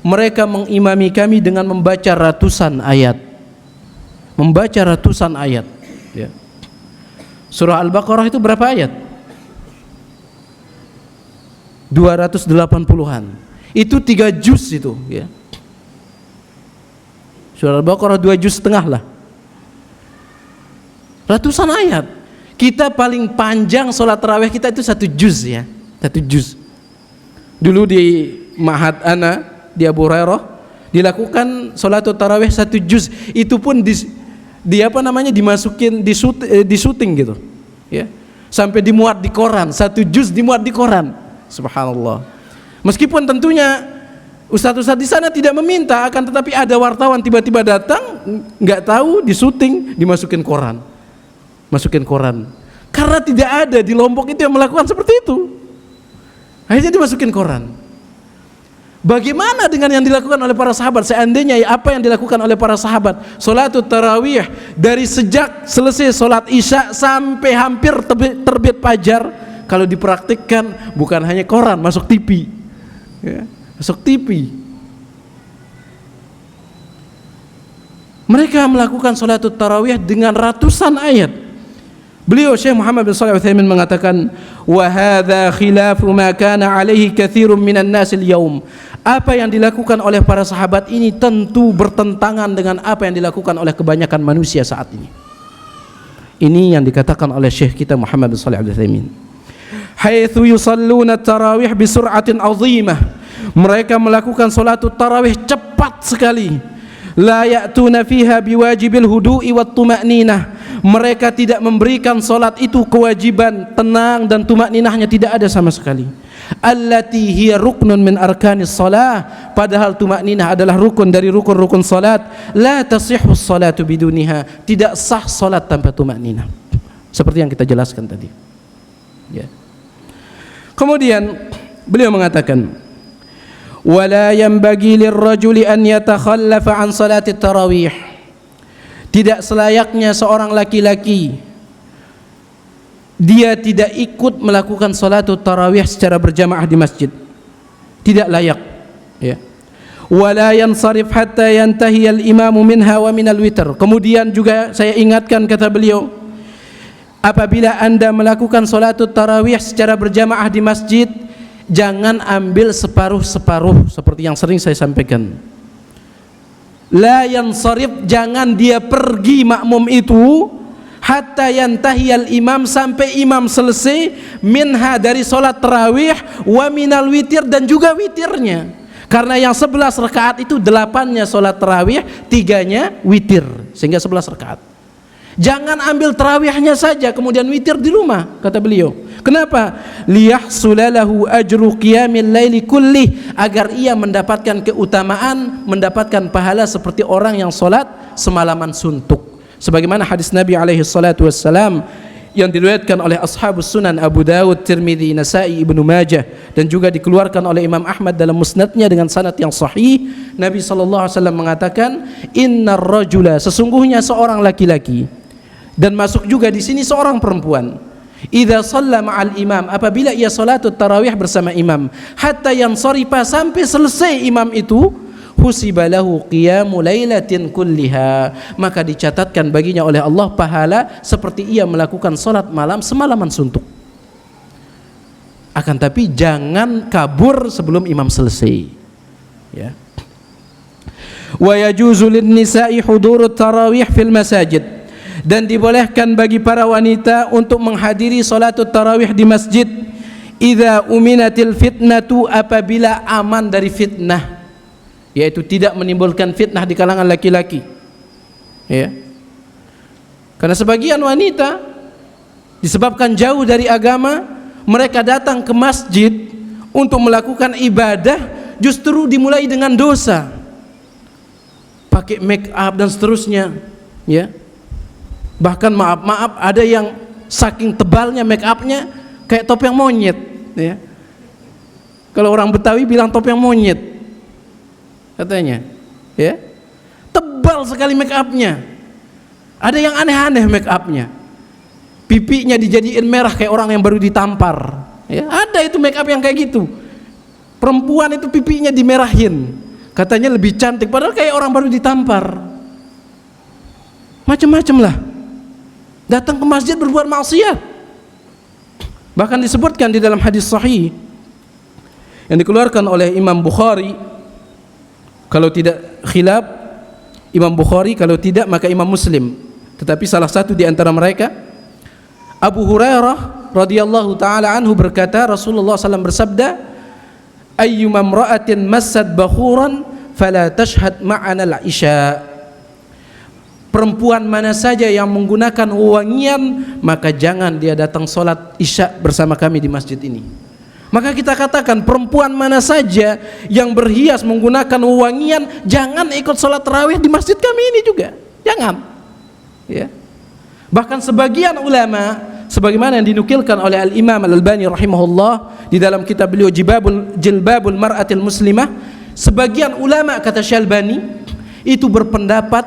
mereka mengimami kami dengan membaca ratusan ayat. Membaca ratusan ayat. Ya. Surah Al-Baqarah itu berapa ayat? 280-an. Itu 3 juz itu. Ya. Surah Al-Baqarah 2 juz setengah lah. Ratusan ayat. Kita paling panjang sholat tarawih kita itu 1 juz ya. 1 juz. Dulu di Ma'had Ana di Abu Hurairah dilakukan sholat tarawih 1 juz. Itu pun dimasukin di syuting gitu. Ya. Sampai dimuat di koran, 1 juz dimuat di koran. Subhanallah. Meskipun tentunya ustaz-ustaz di sana tidak meminta, akan tetapi ada wartawan tiba-tiba datang, nggak tahu, di syuting, dimasukin koran. Masukin koran. Karena tidak ada di Lombok itu yang melakukan seperti itu. Akhirnya dimasukin koran. Bagaimana dengan yang dilakukan oleh para sahabat? Seandainya apa yang dilakukan oleh para sahabat, salatul tarawih dari sejak selesai salat isya sampai hampir terbit fajar, kalau dipraktikkan bukan hanya koran, masuk TV ya, masuk TV. Mereka melakukan salatul tarawih dengan ratusan ayat. Beliau Syekh Muhammad bin Shalih Al-Utsaimin mengatakan, wa hadza khilafu ma kana alaihi katsirun minan nas al-yaum. Apa yang dilakukan oleh para sahabat ini tentu bertentangan dengan apa yang dilakukan oleh kebanyakan manusia saat ini. Ini yang dikatakan oleh Syekh kita Muhammad bin Shalih Al-Utsaimin. Haitsu yusalluna tarawih bi sur'atin 'azimah. Mereka melakukan salatul tarawih cepat sekali. La ya'tuna fiha biwajibil hudu'i wat tuma'ninah. Mereka tidak memberikan salat itu kewajiban tenang dan tumakninahnya tidak ada sama sekali. Allati hiya ruknun min arkanis salah, padahal tumakninah adalah rukun dari rukun-rukun salat. La tasihhu salatu biduniha, tidak sah salat tanpa tumakninah. Seperti yang kita jelaskan tadi. Ya. Kemudian beliau mengatakan, wala yanbaghi lirrajuli an yatakhallafa an salati tarawih. Tidak selayaknya seorang laki-laki dia tidak ikut melakukan salatul tarawih secara berjamaah di masjid. Tidak layak ya. Wala yansarif hatta yantahi al-imamu minha wa minal witr. Kemudian juga saya ingatkan, kata beliau, apabila Anda melakukan salatul tarawih secara berjamaah di masjid, jangan ambil separuh-separuh seperti yang sering saya sampaikan. La yansarif, jangan dia pergi makmum itu hatta yantahiyal imam, sampai imam selesai, minha dari salat tarawih, wa minal witir, dan juga witirnya. Karena yang 11 rakaat itu 8-nya salat tarawih, 3-nya witir, sehingga 11 rakaat. Jangan ambil tarawihnya saja kemudian witir di rumah, kata beliau. Kenapa? Liyahsulalahu ajru qiyamil laili kulli, agar ia mendapatkan keutamaan, mendapatkan pahala seperti orang yang salat semalaman suntuk. Sebagaimana hadis Nabi alaihi salatu wassalam yang diriwayatkan oleh ashabus sunan Abu Dawud, Tirmidzi, Nasa'i, Ibnu Majah, dan juga dikeluarkan oleh Imam Ahmad dalam musnadnya dengan sanad yang sahih. Nabi sallallahu alaihi wasallam mengatakan, innar rajula, sesungguhnya seorang laki-laki, dan masuk juga di sini seorang perempuan, idza shalla ma'al imam, apabila ia salatut tarawih bersama imam, hatta yansarifa, sampai selesai imam itu, husiba lahu qiyamu lailatin kulliha, maka dicatatkan baginya oleh Allah pahala seperti ia melakukan salat malam semalaman suntuk. Akan tapi jangan kabur sebelum imam selesai ya. Wa yajuzu lin nisa'i hudurut tarawih fil masajid, dan dibolehkan bagi para wanita untuk menghadiri salatul tarawih di masjid, idza uminatil fitnatu, apabila aman dari fitnah, yaitu tidak menimbulkan fitnah di kalangan laki-laki ya. Karena sebagian wanita disebabkan jauh dari agama, mereka datang ke masjid untuk melakukan ibadah, justru dimulai dengan dosa, pakai make up dan seterusnya ya. Bahkan maaf ada yang saking tebalnya make upnya kayak topeng monyet ya. Kalau orang Betawi bilang topeng monyet katanya ya, tebal sekali make upnya. Ada yang aneh-aneh make upnya, pipinya dijadiin merah kayak orang yang baru ditampar ya. Ada itu make up yang kayak gitu, perempuan itu pipinya dimerahin, katanya lebih cantik, padahal kayak orang baru ditampar. Macam-macam lah, datang ke masjid berbuat maksiat. Bahkan disebutkan di dalam hadis sahih yang dikeluarkan oleh Imam Bukhari, kalau tidak khilaf Imam Bukhari, kalau tidak maka Imam Muslim, tetapi salah satu di antara mereka, Abu Hurairah radhiyallahu taala anhu berkata, Rasulullah SAW bersabda, ayyuma imra'atin massat bakhuran fala tashhad ma'ana al-isya, perempuan mana saja yang menggunakan wewangian, maka jangan dia datang sholat isya bersama kami di masjid ini. Maka kita katakan, perempuan mana saja yang berhias menggunakan wewangian, jangan ikut sholat tarawih di masjid kami ini juga, jangan ya. Bahkan sebagian ulama sebagaimana yang dinukilkan oleh Al-Imam Al-Albani rahimahullah di dalam kitab beliau Jilbabul Mar'atil Muslimah. Sebagian ulama, kata Syalbani, itu berpendapat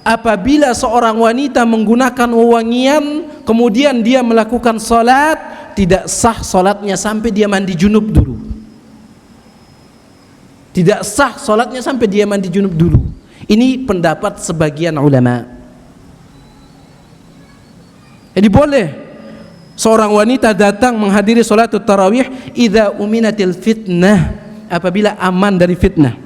apabila seorang wanita menggunakan wewangian kemudian dia melakukan salat, tidak sah salatnya sampai dia mandi junub dulu. Tidak sah salatnya sampai dia mandi junub dulu. Ini pendapat sebagian ulama. Jadi boleh seorang wanita datang menghadiri salatul tarawih idza uminatil fitnah, apabila aman dari fitnah.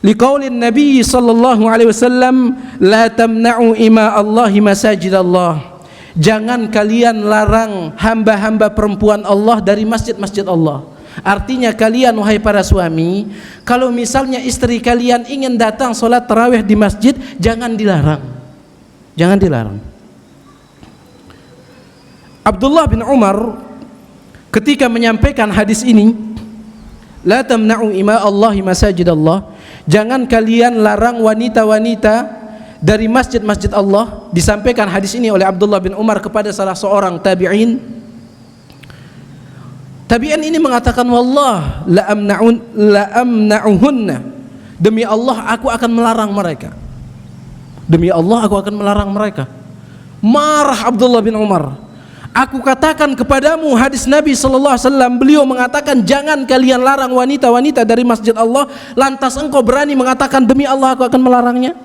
Liqaulin Nabi sallallahu alaihi wasallam, la tamna'u ima Allahi masajid Allah. Jangan kalian larang hamba-hamba perempuan Allah dari masjid-masjid Allah. Artinya kalian wahai para suami, kalau misalnya istri kalian ingin datang salat tarawih di masjid, jangan dilarang. Jangan dilarang. Abdullah bin Umar ketika menyampaikan hadis ini, la tamna'u ima Allahi masajid Allah, jangan kalian larang wanita-wanita dari masjid-masjid Allah. Disampaikan hadis ini oleh Abdullah bin Umar kepada salah seorang tabi'in. Tabi'in ini mengatakan, wallah la amna'uhunna, demi Allah aku akan melarang mereka. Demi Allah aku akan melarang mereka. Marah Abdullah bin Umar. Aku katakan kepadamu hadis Nabi sallallahu alaihi wasallam, beliau mengatakan jangan kalian larang wanita-wanita dari masjid Allah, lantas engkau berani mengatakan demi Allah aku akan melarangnya?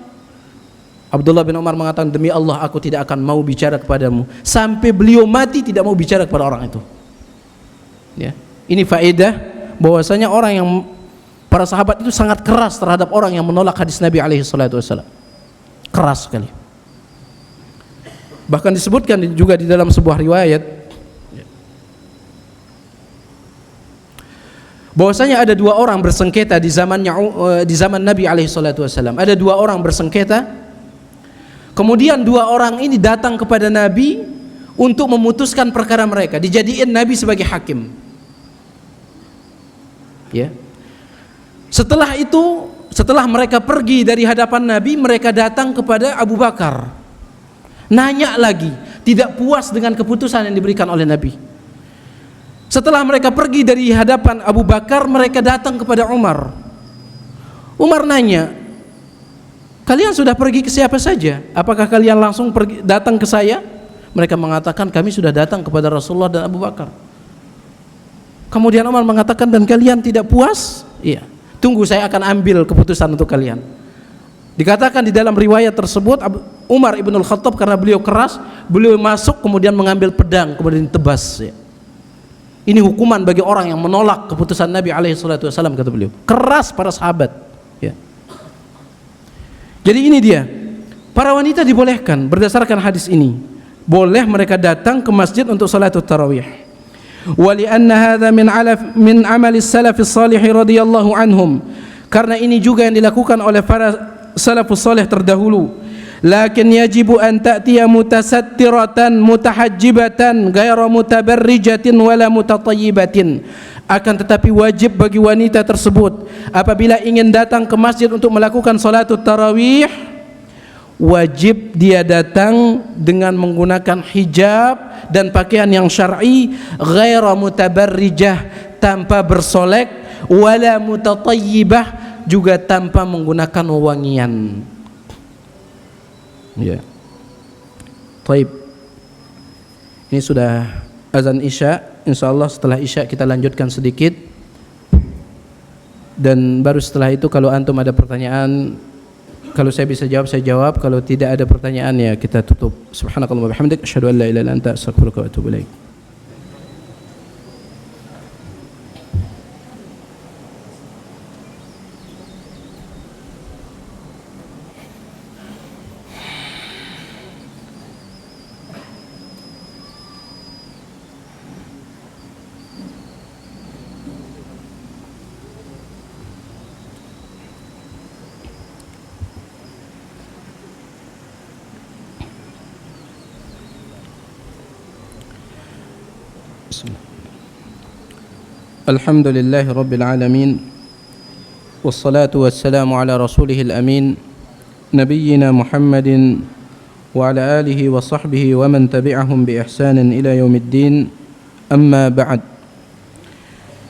Abdullah bin Umar mengatakan, demi Allah aku tidak akan mau bicara kepadamu sampai beliau mati tidak mau bicara kepada orang itu. Ya. Ini faedah bahwasanya orang yang para sahabat itu sangat keras terhadap orang yang menolak hadis Nabi alaihi salatu wasallam. Keras sekali. Bahkan disebutkan juga di dalam sebuah riwayat bahwasanya ada dua orang bersengketa di zaman Nabi alaihi salatu wasallam. Ada dua orang bersengketa. Kemudian dua orang ini datang kepada Nabi untuk memutuskan perkara mereka, dijadiin Nabi sebagai hakim. Ya. Setelah itu, setelah mereka pergi dari hadapan Nabi, mereka datang kepada Abu Bakar. Nanya lagi, tidak puas dengan keputusan yang diberikan oleh Nabi. Setelah mereka pergi dari hadapan Abu Bakar, mereka datang kepada Umar. Umar nanya, kalian sudah pergi ke siapa saja? Apakah kalian langsung datang ke saya? Mereka mengatakan, kami sudah datang kepada Rasulullah dan Abu Bakar. Kemudian Umar mengatakan, dan kalian tidak puas? Iya, tunggu saya akan ambil keputusan untuk kalian. Dikatakan di dalam riwayat tersebut, Umar ibn al-Khattab karena beliau keras, beliau masuk kemudian mengambil pedang kemudian ditebas. Ya. Ini hukuman bagi orang yang menolak keputusan Nabi alaihi salatu wasallam, kata beliau. Keras para sahabat. Ya. Jadi ini dia, para wanita dibolehkan berdasarkan hadis ini, boleh mereka datang ke masjid untuk salatul tarawih. Wa li anna hadza min amali salafis salih radhiyallahu anhum, karena ini juga yang dilakukan oleh para salafus salih terdahulu. Lakin yajibu an ta'tiya mutasattiratan mutahajjibatan ghairu mutabarrijatin wala mutatayyibatin. Akan tetapi wajib bagi wanita tersebut apabila ingin datang ke masjid untuk melakukan salatul tarawih, wajib dia datang dengan menggunakan hijab dan pakaian yang syar'i, ghairu mutabarrijah, tanpa bersolek, wala mutatayyibah, juga tanpa menggunakan wewangian. Ya. Baik. Ini sudah azan Isya. Insyaallah setelah Isya kita lanjutkan sedikit. Dan baru setelah itu kalau antum ada pertanyaan, kalau saya bisa jawab saya jawab, kalau tidak ada pertanyaan ya kita tutup. Subhanakallahumma wa bihamdik asyhadu an la ilaha illa anta astaghfiruka wa atubu ilaik. Alhamdulillahi Rabbil Alamin, wassalatu wassalamu ala rasulihil amin, nabiyyina Muhammadin وعلى آله وصحبه ومن تبعهم بإحسان إلى يوم الدين أما بعد.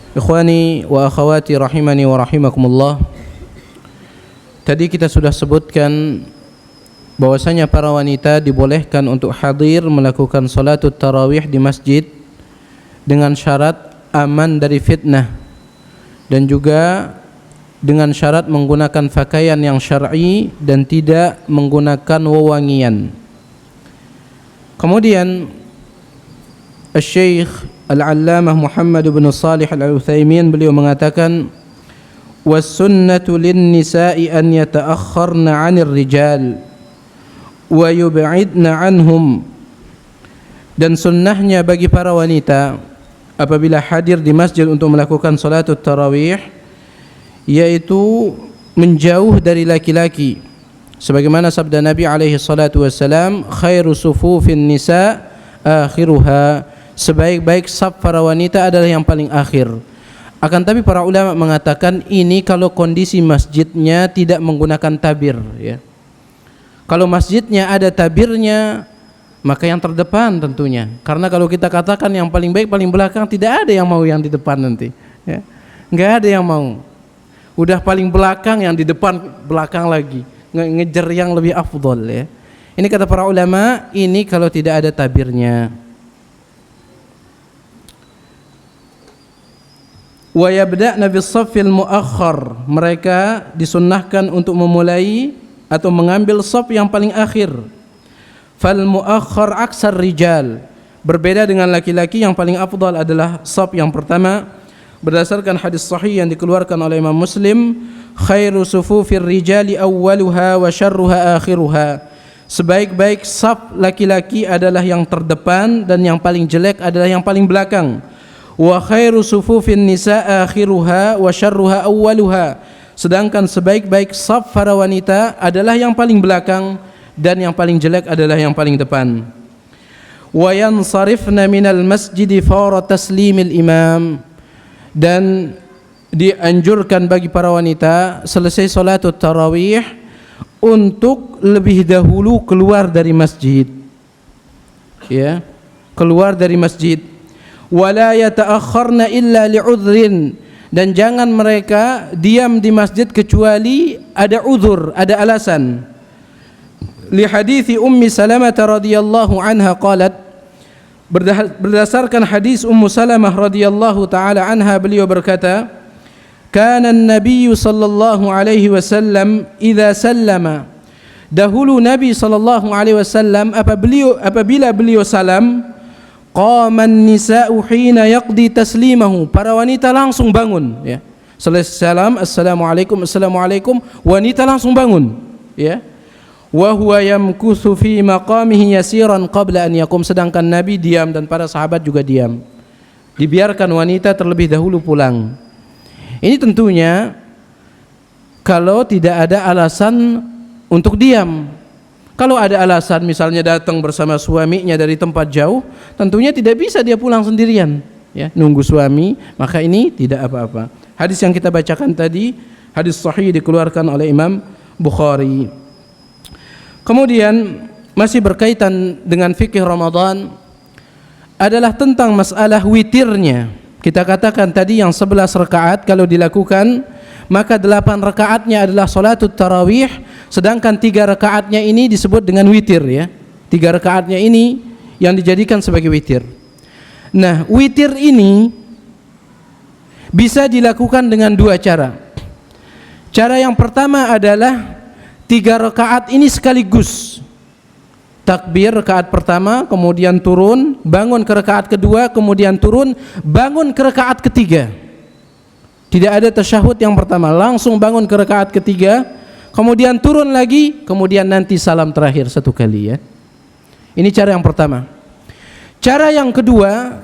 Ikhwani wa akhawati rahimani wa rahimakumullah. Tadi kita sudah sebutkan bahwasanya para wanita dibolehkan untuk hadir melakukan salatul tarawih di masjid dengan syarat aman dari fitnah dan juga dengan syarat menggunakan pakaian yang syar'i dan tidak menggunakan wewangian. Kemudian Syekh Al-Allamah Muhammad bin Shalih Al-Utsaimin beliau mengatakan was-sunnatu lin-nisa'i an yata'akhkharna 'anil rijal wa yub'idna 'anhum, dan sunnahnya bagi para wanita apabila hadir di masjid untuk melakukan salatul tarawih yaitu menjauh dari laki-laki, sebagaimana sabda Nabi alaihi salatu wassalam, khairu sufufin nisa akhiruha, sebaik-baik saf para wanita adalah yang paling akhir. Akan tapi para ulama mengatakan ini kalau kondisi masjidnya tidak menggunakan tabir, ya. Kalau masjidnya ada tabirnya maka yang terdepan tentunya, karena kalau kita katakan yang paling baik paling belakang, tidak ada yang mau yang di depan nanti, ya. Nggak ada yang mau. Udah paling belakang, yang di depan belakang lagi, ngejar yang lebih afdol, ya. Ini kata para ulama, ini kalau tidak ada tabirnya. Wa yabda'na bis-saffil muakhkhar, mereka disunnahkan untuk memulai atau mengambil shaf yang paling akhir. Fal muakhkhar aksar rijal, berbeda dengan laki-laki, yang paling afdal adalah shaf yang pertama. Berdasarkan hadis sahih yang dikeluarkan oleh Imam Muslim, khairu sufufir rijali awwaluha wa syarruha akhiruha, sebaik-baik saf laki-laki adalah yang terdepan dan yang paling jelek adalah yang paling belakang. Wa khairu sufufin nisa akhiruha wa syarruha awwaluha, sedangkan sebaik-baik saf para wanita adalah yang paling belakang dan yang paling jelek adalah yang paling depan. Wa yansarifna minal masjidi fawra taslimil imam, dan dianjurkan bagi para wanita selesai salatul tarawih untuk lebih dahulu keluar dari masjid, ya, keluar dari masjid. Wala yata'akhkharna illa li'udhrin, dan jangan mereka diam di masjid kecuali ada uzur, ada alasan. Li hadithi Ummi Salamah radhiyallahu anha qalat, berdasarkan hadis Ummu Salamah radhiyallahu taala anha, beliau berkata, kana an-nabiy sallallahu alaihi wasallam idza sallama, dahulu Nabi sallallahu alaihi wasallam apabila beliau salam, qama an-nisa'u hina yaqdi taslimahu, para wanita langsung bangun, ya. Selesai salam, assalamualaikum, assalamualaikum, wanita langsung bangun, ya. Wa huwa yamkuthu fi maqamihi yasiran qabla an yaqum, sedangkan Nabi diam dan para sahabat juga diam. Dibiarkan wanita terlebih dahulu pulang. Ini tentunya kalau tidak ada alasan untuk diam. Kalau ada alasan, misalnya datang bersama suaminya dari tempat jauh, tentunya tidak bisa dia pulang sendirian, ya, nunggu suami, maka ini tidak apa-apa. Hadis yang kita bacakan tadi hadis sahih dikeluarkan oleh Imam Bukhari. Kemudian masih berkaitan dengan fikih Ramadan adalah tentang masalah witirnya. Kita katakan tadi yang 11 rakaat kalau dilakukan maka 8 rakaatnya adalah salatul tarawih, sedangkan 3 rakaatnya ini disebut dengan witir, ya. 3 rakaatnya ini yang dijadikan sebagai witir. Nah, witir ini bisa dilakukan dengan 2 cara. Cara yang pertama adalah 3 rakaat ini sekaligus. Takbir rakaat pertama, kemudian turun, bangun ke rakaat kedua, kemudian turun, bangun ke rakaat ketiga. Tidak ada tasyahud yang pertama, langsung bangun ke rakaat ketiga, kemudian turun lagi, kemudian nanti salam terakhir 1 kali, ya. Ini cara yang pertama. Cara yang kedua,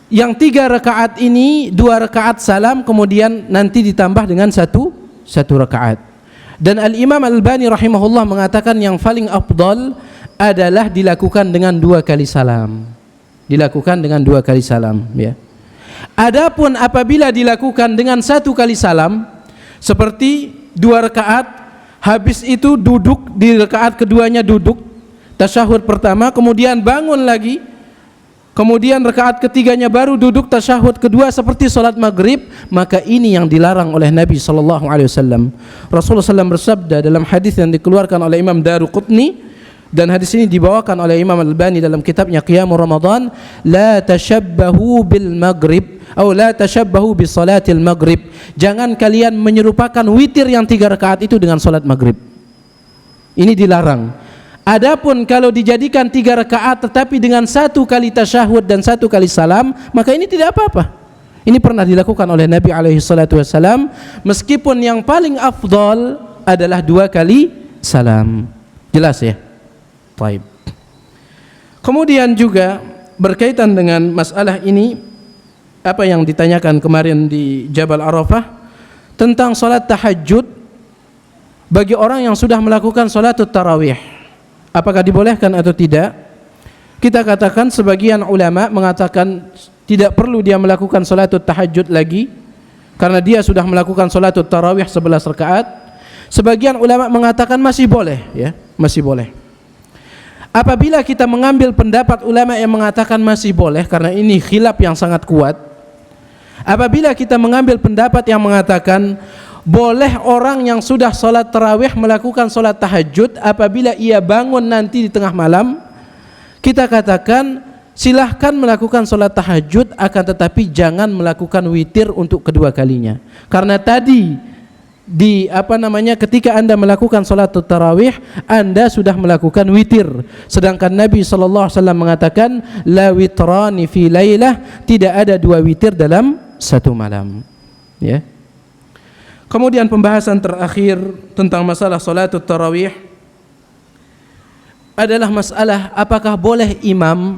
yang 3 rakaat ini 2 rakaat salam, kemudian nanti ditambah dengan satu rakaat. Dan Al-Imam Al-Albani rahimahullah mengatakan yang paling afdal adalah dilakukan dengan 2 kali salam. Dilakukan dengan 2 kali salam, ya. Adapun apabila dilakukan dengan 1 kali salam, seperti 2 rakaat, habis itu duduk di rakaat keduanya duduk, tasyahud pertama, kemudian bangun lagi, kemudian rakaat ketiganya baru duduk tasyahud kedua seperti salat maghrib, maka ini yang dilarang oleh Nabi sallallahu alaihi wasallam. Rasulullah SAW bersabda dalam hadis yang dikeluarkan oleh Imam Daruqutni, dan hadis ini dibawakan oleh Imam Al-Albani dalam kitabnya Qiyamul Ramadan, la tashabbahu bil maghrib atau la tashabbahu bis salatil maghrib. Jangan kalian menyerupakan witir yang 3 rakaat itu dengan salat maghrib. Ini dilarang. Adapun kalau dijadikan 3 rakaat tetapi dengan 1 kali tasyahud dan 1 kali salam, maka ini tidak apa-apa. Ini pernah dilakukan oleh Nabi alaihi salatu wasallam, meskipun yang paling afdal adalah 2 kali salam. Jelas ya? Baik. Kemudian juga berkaitan dengan masalah ini, apa yang ditanyakan kemarin di Jabal Arafah tentang salat tahajud bagi orang yang sudah melakukan salatut tarawih, apakah dibolehkan atau tidak? Kita katakan sebagian ulama mengatakan tidak perlu dia melakukan salatut tahajud lagi karena dia sudah melakukan salatut tarawih 11 rakaat. Sebagian ulama mengatakan masih boleh, ya, masih boleh. Apabila kita mengambil pendapat ulama yang mengatakan masih boleh, karena ini khilaf yang sangat kuat. Apabila kita mengambil pendapat yang mengatakan boleh orang yang sudah sholat tarawih melakukan sholat tahajud apabila ia bangun nanti di tengah malam, kita katakan silahkan melakukan sholat tahajud, akan tetapi jangan melakukan witir untuk kedua kalinya. Karena tadi ketika Anda melakukan salat tarawih, Anda sudah melakukan witir, sedangkan Nabi sallallahu alaihi wasallam mengatakan la witrani fi lailah, tidak ada 2 witir dalam 1 malam, ya. Kemudian pembahasan terakhir tentang masalah salat tarawih adalah masalah apakah boleh imam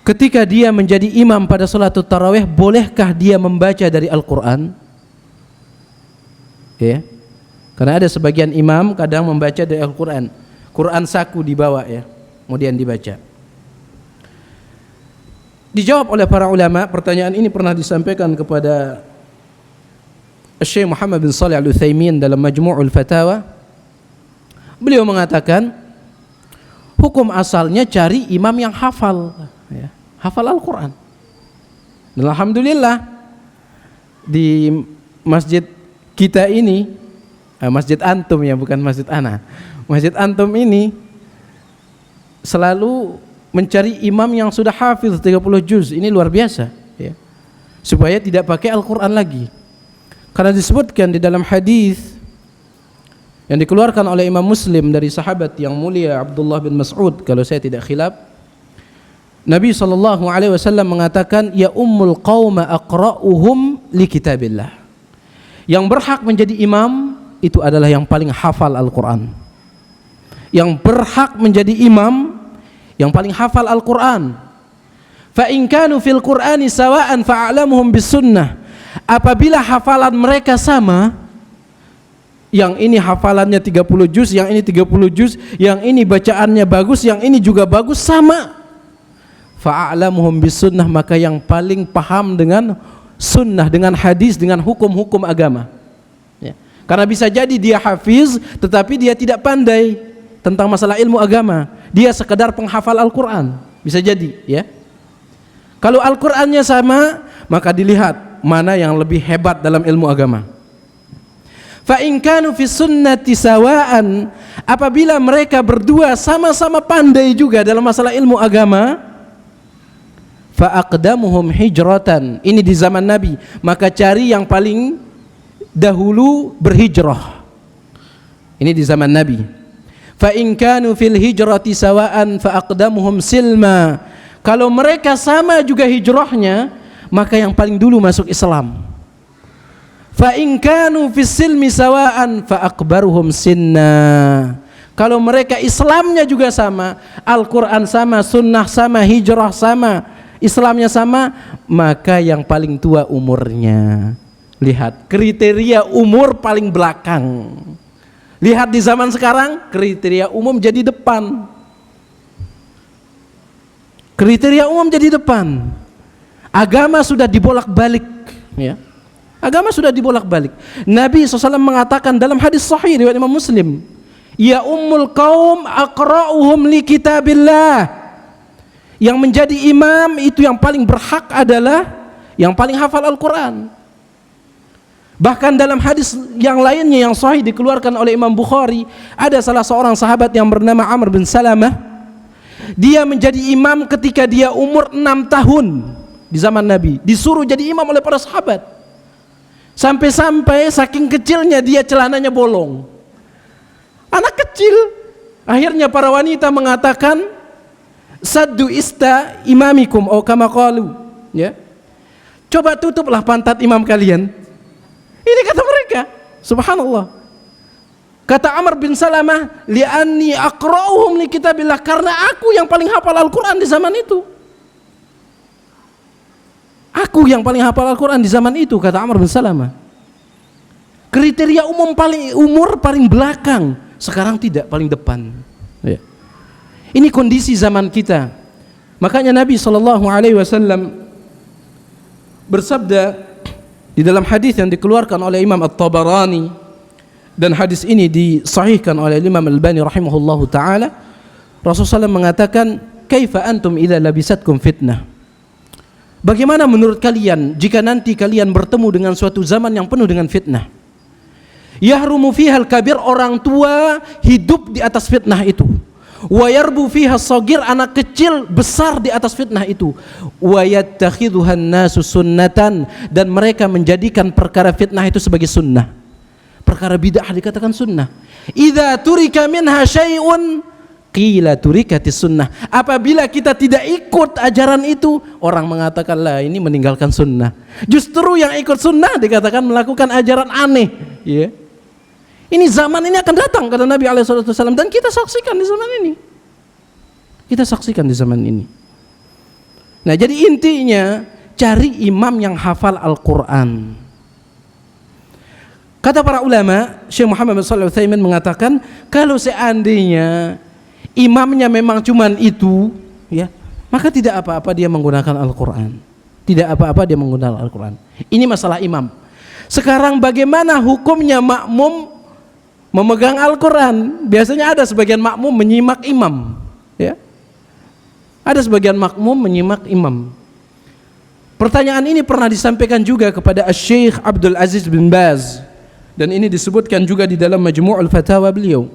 ketika dia menjadi imam pada salatut tarawih, bolehkah dia membaca dari Al-Quran? Ya, karena ada sebagian imam kadang membaca dari Al-Quran, Quran saku dibawa, ya, kemudian dibaca. Dijawab oleh para ulama. Pertanyaan ini pernah disampaikan kepada Syekh Muhammad bin Shalih Al-Utsaimin dalam Majmu'ul Fatawa. Beliau mengatakan hukum asalnya cari imam yang hafal, ya, hafal Al-Quran. Dan alhamdulillah di masjid kita ini, masjid antum ya, bukan masjid ana, masjid antum ini selalu mencari imam yang sudah hafiz 30 juz. Ini luar biasa, ya, supaya tidak pakai Al-Quran lagi. Karena disebutkan di dalam hadis yang dikeluarkan oleh Imam Muslim dari sahabat yang mulia Abdullah bin Mas'ud, kalau saya tidak khilaf, Nabi SAW mengatakan, ya ummul qawma aqra'uhum li kitabillah. Yang berhak menjadi imam itu adalah yang paling hafal Al-Quran. Yang berhak menjadi imam yang paling hafal Al-Quran. Fa in kanu fil Qur'ani sawa'an fa'alamuhum bis sunnah. Apabila hafalan mereka sama, yang ini hafalannya 30 juz, yang ini 30 juz, yang ini bacaannya bagus, yang ini juga bagus, sama, fa'alamuhum bis sunnah, maka yang paling paham dengan sunnah, dengan hadis, dengan hukum-hukum agama, ya. Karena bisa jadi dia hafiz tetapi dia tidak pandai tentang masalah ilmu agama, dia sekedar penghafal Al-Quran, bisa jadi, ya. Kalau Al-Qurannya sama, maka dilihat mana yang lebih hebat dalam ilmu agama. Fa in kanu fi sunnati sawaan, apabila mereka berdua sama-sama pandai juga dalam masalah ilmu agama, fa aqdamuhum hijratan, ini di zaman Nabi, maka cari yang paling dahulu berhijrah. Ini di zaman Nabi. Fa in kanu fil hijrati sawaan fa aqdamuhum silma, kalau mereka sama juga hijrahnya, maka yang paling dulu masuk Islam. Fa in kanu fis silmi sawaan fa akbaruhum sinna, kalau mereka Islamnya juga sama, Al-Quran sama, sunnah sama, hijrah sama, Islamnya sama, maka yang paling tua umurnya. Lihat kriteria umur paling belakang. Lihat di zaman sekarang kriteria umum jadi depan. Kriteria umum jadi depan. Agama sudah dibolak-balik, ya. Agama sudah dibolak-balik. Nabi SAW mengatakan dalam hadis sahih riwayat Imam Muslim, Ya ummul qaum aqra'uhum li kitabillah. Yang menjadi imam itu yang paling berhak adalah yang paling hafal Al-Quran. Bahkan dalam hadis yang lainnya yang sahih dikeluarkan oleh Imam Bukhari, ada salah seorang sahabat yang bernama Amr bin Salamah. Dia menjadi imam ketika dia umur 6 tahun di zaman Nabi. Disuruh jadi imam oleh para sahabat. Sampai-sampai saking kecilnya dia celananya bolong. Anak kecil. Akhirnya para wanita mengatakan, saddu ista imamikum atau kama qalu, ya. Coba tutuplah pantat imam kalian. Ini kata mereka, subhanallah. Kata Amr bin Salamah, li'anni aqra'uhum li kitabillah, karena aku yang paling hafal Al-Quran di zaman itu. Aku yang paling hafal Al-Quran di zaman itu, kata Amr bin Salamah. Kriteria umur paling belakang, sekarang tidak, paling depan. Ya. Ini kondisi zaman kita. Makanya Nabi SAW bersabda di dalam hadis yang dikeluarkan oleh Imam At-Tabarani, dan hadis ini disahihkan oleh Imam Al-Albani rahimahullahu taala, Rasulullah SAW mengatakan, kaifa antum idza labisatkum fitnah? Bagaimana menurut kalian jika nanti kalian bertemu dengan suatu zaman yang penuh dengan fitnah? Yahrumu fihal kabir, orang tua hidup di atas fitnah itu. Wa yarbu fiha shagir, anak kecil besar di atas fitnah itu. Wa yattakhidhuhan nasu sunnatan, dan mereka menjadikan perkara fitnah itu sebagai sunnah. Perkara bid'ah dikatakan sunnah. Idza turika minha syai'un qila turikatis sunnah. Apabila kita tidak ikut ajaran itu, orang mengatakan lah ini meninggalkan sunnah. Justru yang ikut sunnah dikatakan melakukan ajaran aneh, ya. Ini zaman ini akan datang, kata Nabi SAW, dan kita saksikan di zaman ini. Kita saksikan di zaman ini. Nah, jadi intinya cari imam yang hafal Al-Quran. Kata para ulama, Syekh Muhammad bin Shalih Al-Utsaimin mengatakan, kalau seandainya imamnya memang cuman itu, ya, maka tidak apa-apa dia menggunakan Al-Quran. Tidak apa-apa dia menggunakan Al-Quran. Ini masalah imam. Sekarang bagaimana hukumnya makmum memegang Al-Quran? Biasanya ada sebagian makmum menyimak imam, ya. Ada sebagian makmum menyimak imam. Pertanyaan ini pernah disampaikan juga kepada Syekh Abdul Aziz bin Baz, dan ini disebutkan juga di dalam Majmu'ul Fatawa beliau,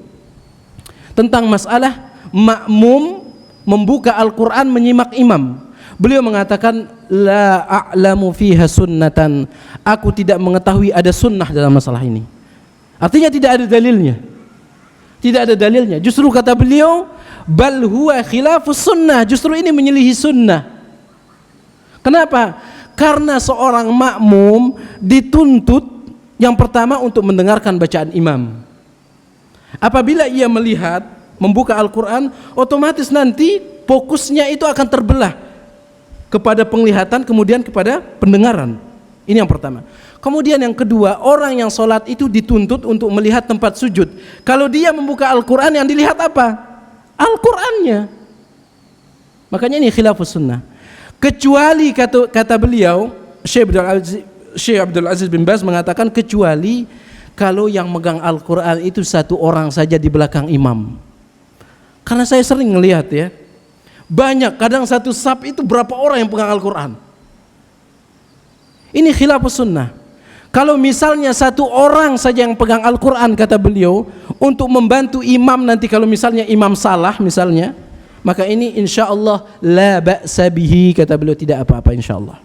tentang masalah makmum membuka Al-Quran menyimak imam. Beliau mengatakan, la a'lamu fiha sunnatan, aku tidak mengetahui ada sunnah dalam masalah ini. Artinya tidak ada dalilnya. Tidak ada dalilnya. Justru kata beliau, bal huwa khilafus sunnah, justru ini menyelihi sunnah. Kenapa? Karena seorang makmum dituntut yang pertama untuk mendengarkan bacaan imam. Apabila ia melihat membuka Al-Quran, otomatis nanti fokusnya itu akan terbelah kepada penglihatan, kemudian kepada pendengaran. Ini yang pertama. Kemudian yang kedua, orang yang sholat itu dituntut untuk melihat tempat sujud. Kalau dia membuka Al-Quran, yang dilihat apa? Al-Qurannya. Makanya ini khilafus sunnah. Kecuali kata beliau, Syekh Abdul Aziz bin Baz mengatakan, kecuali kalau yang megang Al-Quran itu satu orang saja di belakang imam. Karena saya sering melihat, ya, banyak, kadang satu saf itu berapa orang yang pegang Al-Quran. Ini khilafus sunnah. Kalau misalnya satu orang saja yang pegang Al-Quran, kata beliau, untuk membantu imam nanti kalau misalnya imam salah misalnya, maka ini insya Allah la ba'sa bihi, kata beliau, tidak apa-apa insya Allah.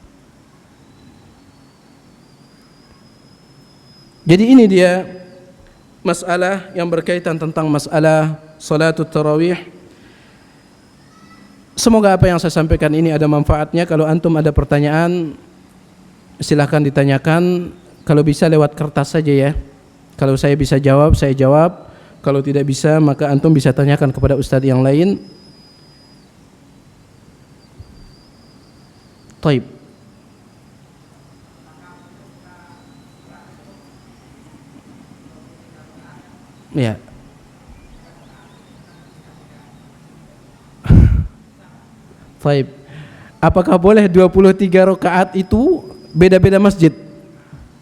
Jadi ini dia masalah yang berkaitan tentang masalah salatul tarawih. Semoga apa yang saya sampaikan ini ada manfaatnya. Kalau antum ada pertanyaan, silahkan ditanyakan. Kalau bisa lewat kertas saja, ya. Kalau saya bisa jawab, saya jawab. Kalau tidak bisa, maka antum bisa tanyakan kepada ustadz yang lain. Taib. Ya. Taib. Apakah boleh 23 rakaat itu beda-beda masjid?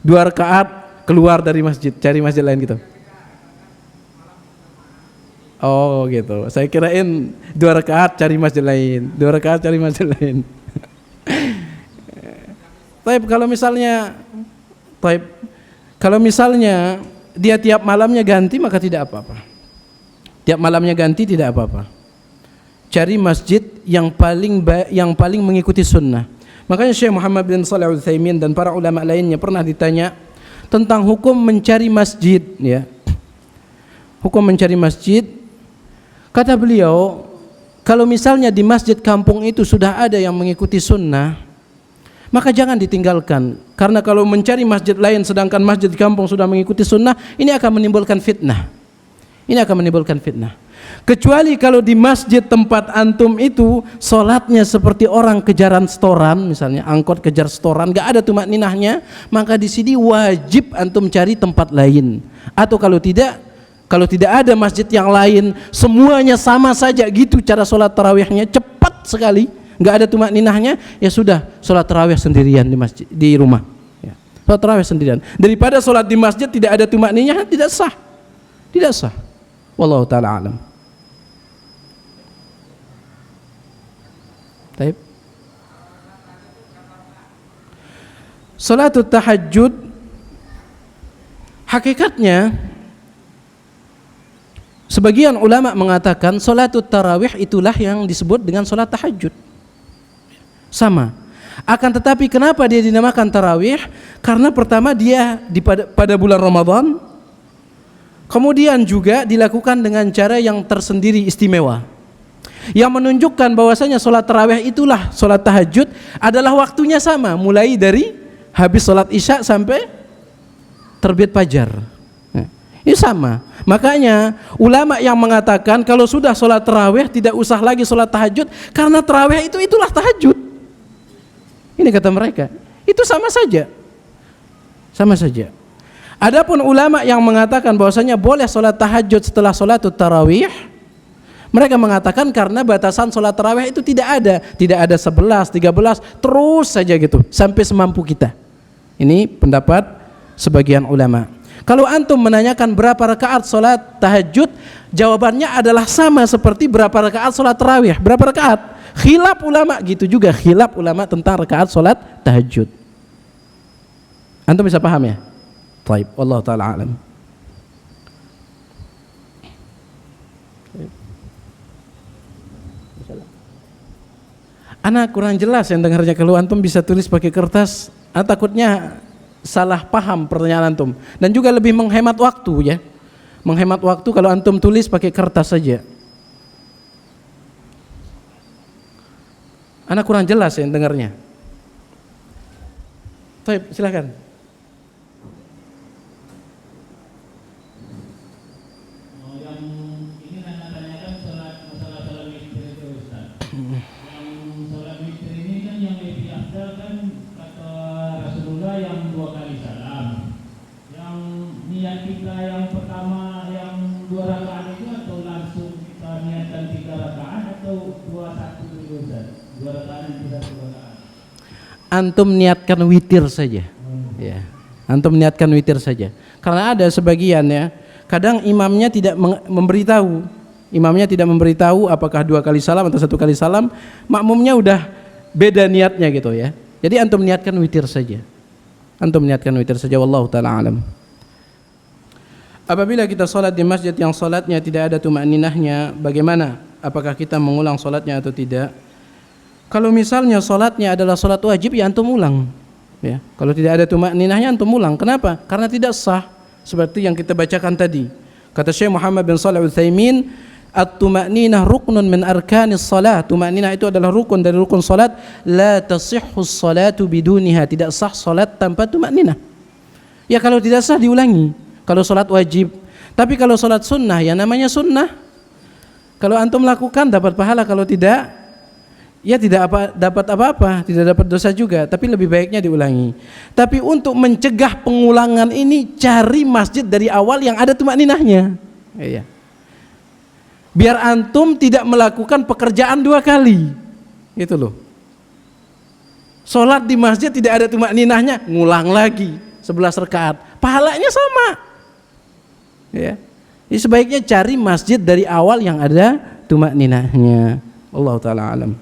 2 rakaat keluar dari masjid, cari masjid lain gitu. Oh gitu. Saya kirain 2 rakaat cari masjid lain, 2 rakaat cari masjid lain. Taib kalau misalnya dia tiap malamnya ganti maka tidak apa-apa. Tiap malamnya ganti tidak apa-apa. Cari masjid yang paling mengikuti sunnah. Makanya Syekh Muhammad bin Shalih Al-Utsaimin dan para ulama lainnya pernah ditanya tentang hukum mencari masjid, ya. Hukum mencari masjid. Kata beliau, kalau misalnya di masjid kampung itu sudah ada yang mengikuti sunnah, maka jangan ditinggalkan. Karena kalau mencari masjid lain sedangkan masjid kampung sudah mengikuti sunnah, ini akan menimbulkan fitnah. Ini akan menimbulkan fitnah. Kecuali kalau di masjid tempat antum itu solatnya seperti orang kejaran setoran, misalnya angkot kejar setoran, gak ada tumak ninahnya, maka di sini wajib antum cari tempat lain. Atau kalau tidak ada masjid yang lain, semuanya sama saja gitu cara solat tarawihnya, cepat sekali, nggak ada tumak ninahnya, ya sudah solat tarawih sendirian di masjid, di rumah. Ya. Solat tarawih sendirian. Daripada solat di masjid tidak ada tumak ninahnya, tidak sah, tidak sah. Wallahu taala alam. Baik. Salatul tahajud hakikatnya sebagian ulama mengatakan salatul tarawih itulah yang disebut dengan salat tahajud. Sama. Akan tetapi kenapa dia dinamakan tarawih? Karena pertama dia pada bulan Ramadan, kemudian juga dilakukan dengan cara yang tersendiri istimewa, yang menunjukkan bahwasanya salat tarawih itulah salat tahajud, adalah waktunya sama, mulai dari habis salat isya sampai terbit fajar. Ini sama. Makanya ulama yang mengatakan kalau sudah salat tarawih tidak usah lagi salat tahajud, karena tarawih itulah tahajud. Ini kata mereka. Itu sama saja. Sama saja. Adapun ulama yang mengatakan bahwasanya boleh salat tahajud setelah salat tarawih, mereka mengatakan karena batasan salat tarawih itu tidak ada 11, 13, terus saja gitu sampai semampu kita. Ini pendapat sebagian ulama. Kalau antum menanyakan berapa rakaat salat tahajud, jawabannya adalah sama seperti berapa rakaat salat tarawih. Berapa rakaat? Khilaf ulama, gitu juga khilaf ulama tentang rakaat salat tahajud. Antum bisa paham ya? Baik, wallahu taala alam. Anak kurang jelas yang dengarnya, kalau antum bisa tulis pakai kertas, takutnya salah paham pertanyaan antum, dan juga lebih menghemat waktu ya. Menghemat waktu kalau antum tulis pakai kertas saja. Anak kurang jelas yang dengarnya. Baik, silakan. Antum niatkan witir saja, ya. Antum niatkan witir saja. Karena ada sebagian ya, kadang imamnya tidak memberitahu apakah 2 kali salam atau 1 kali salam, makmumnya udah beda niatnya gitu ya. Jadi antum niatkan witir saja. Antum niatkan witir saja, wallahu taala alam. Apabila kita salat di masjid yang salatnya tidak ada tumakninahnya, bagaimana? Apakah kita mengulang salatnya atau tidak? Kalau misalnya salatnya adalah salat wajib, ya antum ulang. Ya, kalau tidak ada tumakninahnya antum ulang. Kenapa? Karena tidak sah. Seperti yang kita bacakan tadi. Kata Syekh Muhammad bin Shalih Al-Utsaimin, at-tumakninah ruknun min arkanis salat. Tumakninah itu adalah rukun dari rukun salat. La tasihhu salatu biduniha. Tidak sah salat tanpa tumakninah. Ya kalau tidak sah diulangi. Kalau salat wajib. Tapi kalau salat sunnah, ya namanya sunnah. Kalau antum lakukan dapat pahala, kalau tidak, ya tidak dapat apa-apa, tidak dapat dosa juga, tapi lebih baiknya diulangi. Tapi untuk mencegah pengulangan ini, cari masjid dari awal yang ada tumakninahnya. Iya. Biar antum tidak melakukan pekerjaan 2 kali. Itu loh. Salat di masjid tidak ada tumakninahnya, ngulang lagi 11 rakaat. Pahalanya sama. Ya. Jadi sebaiknya cari masjid dari awal yang ada tumakninahnya. Allah taala alam.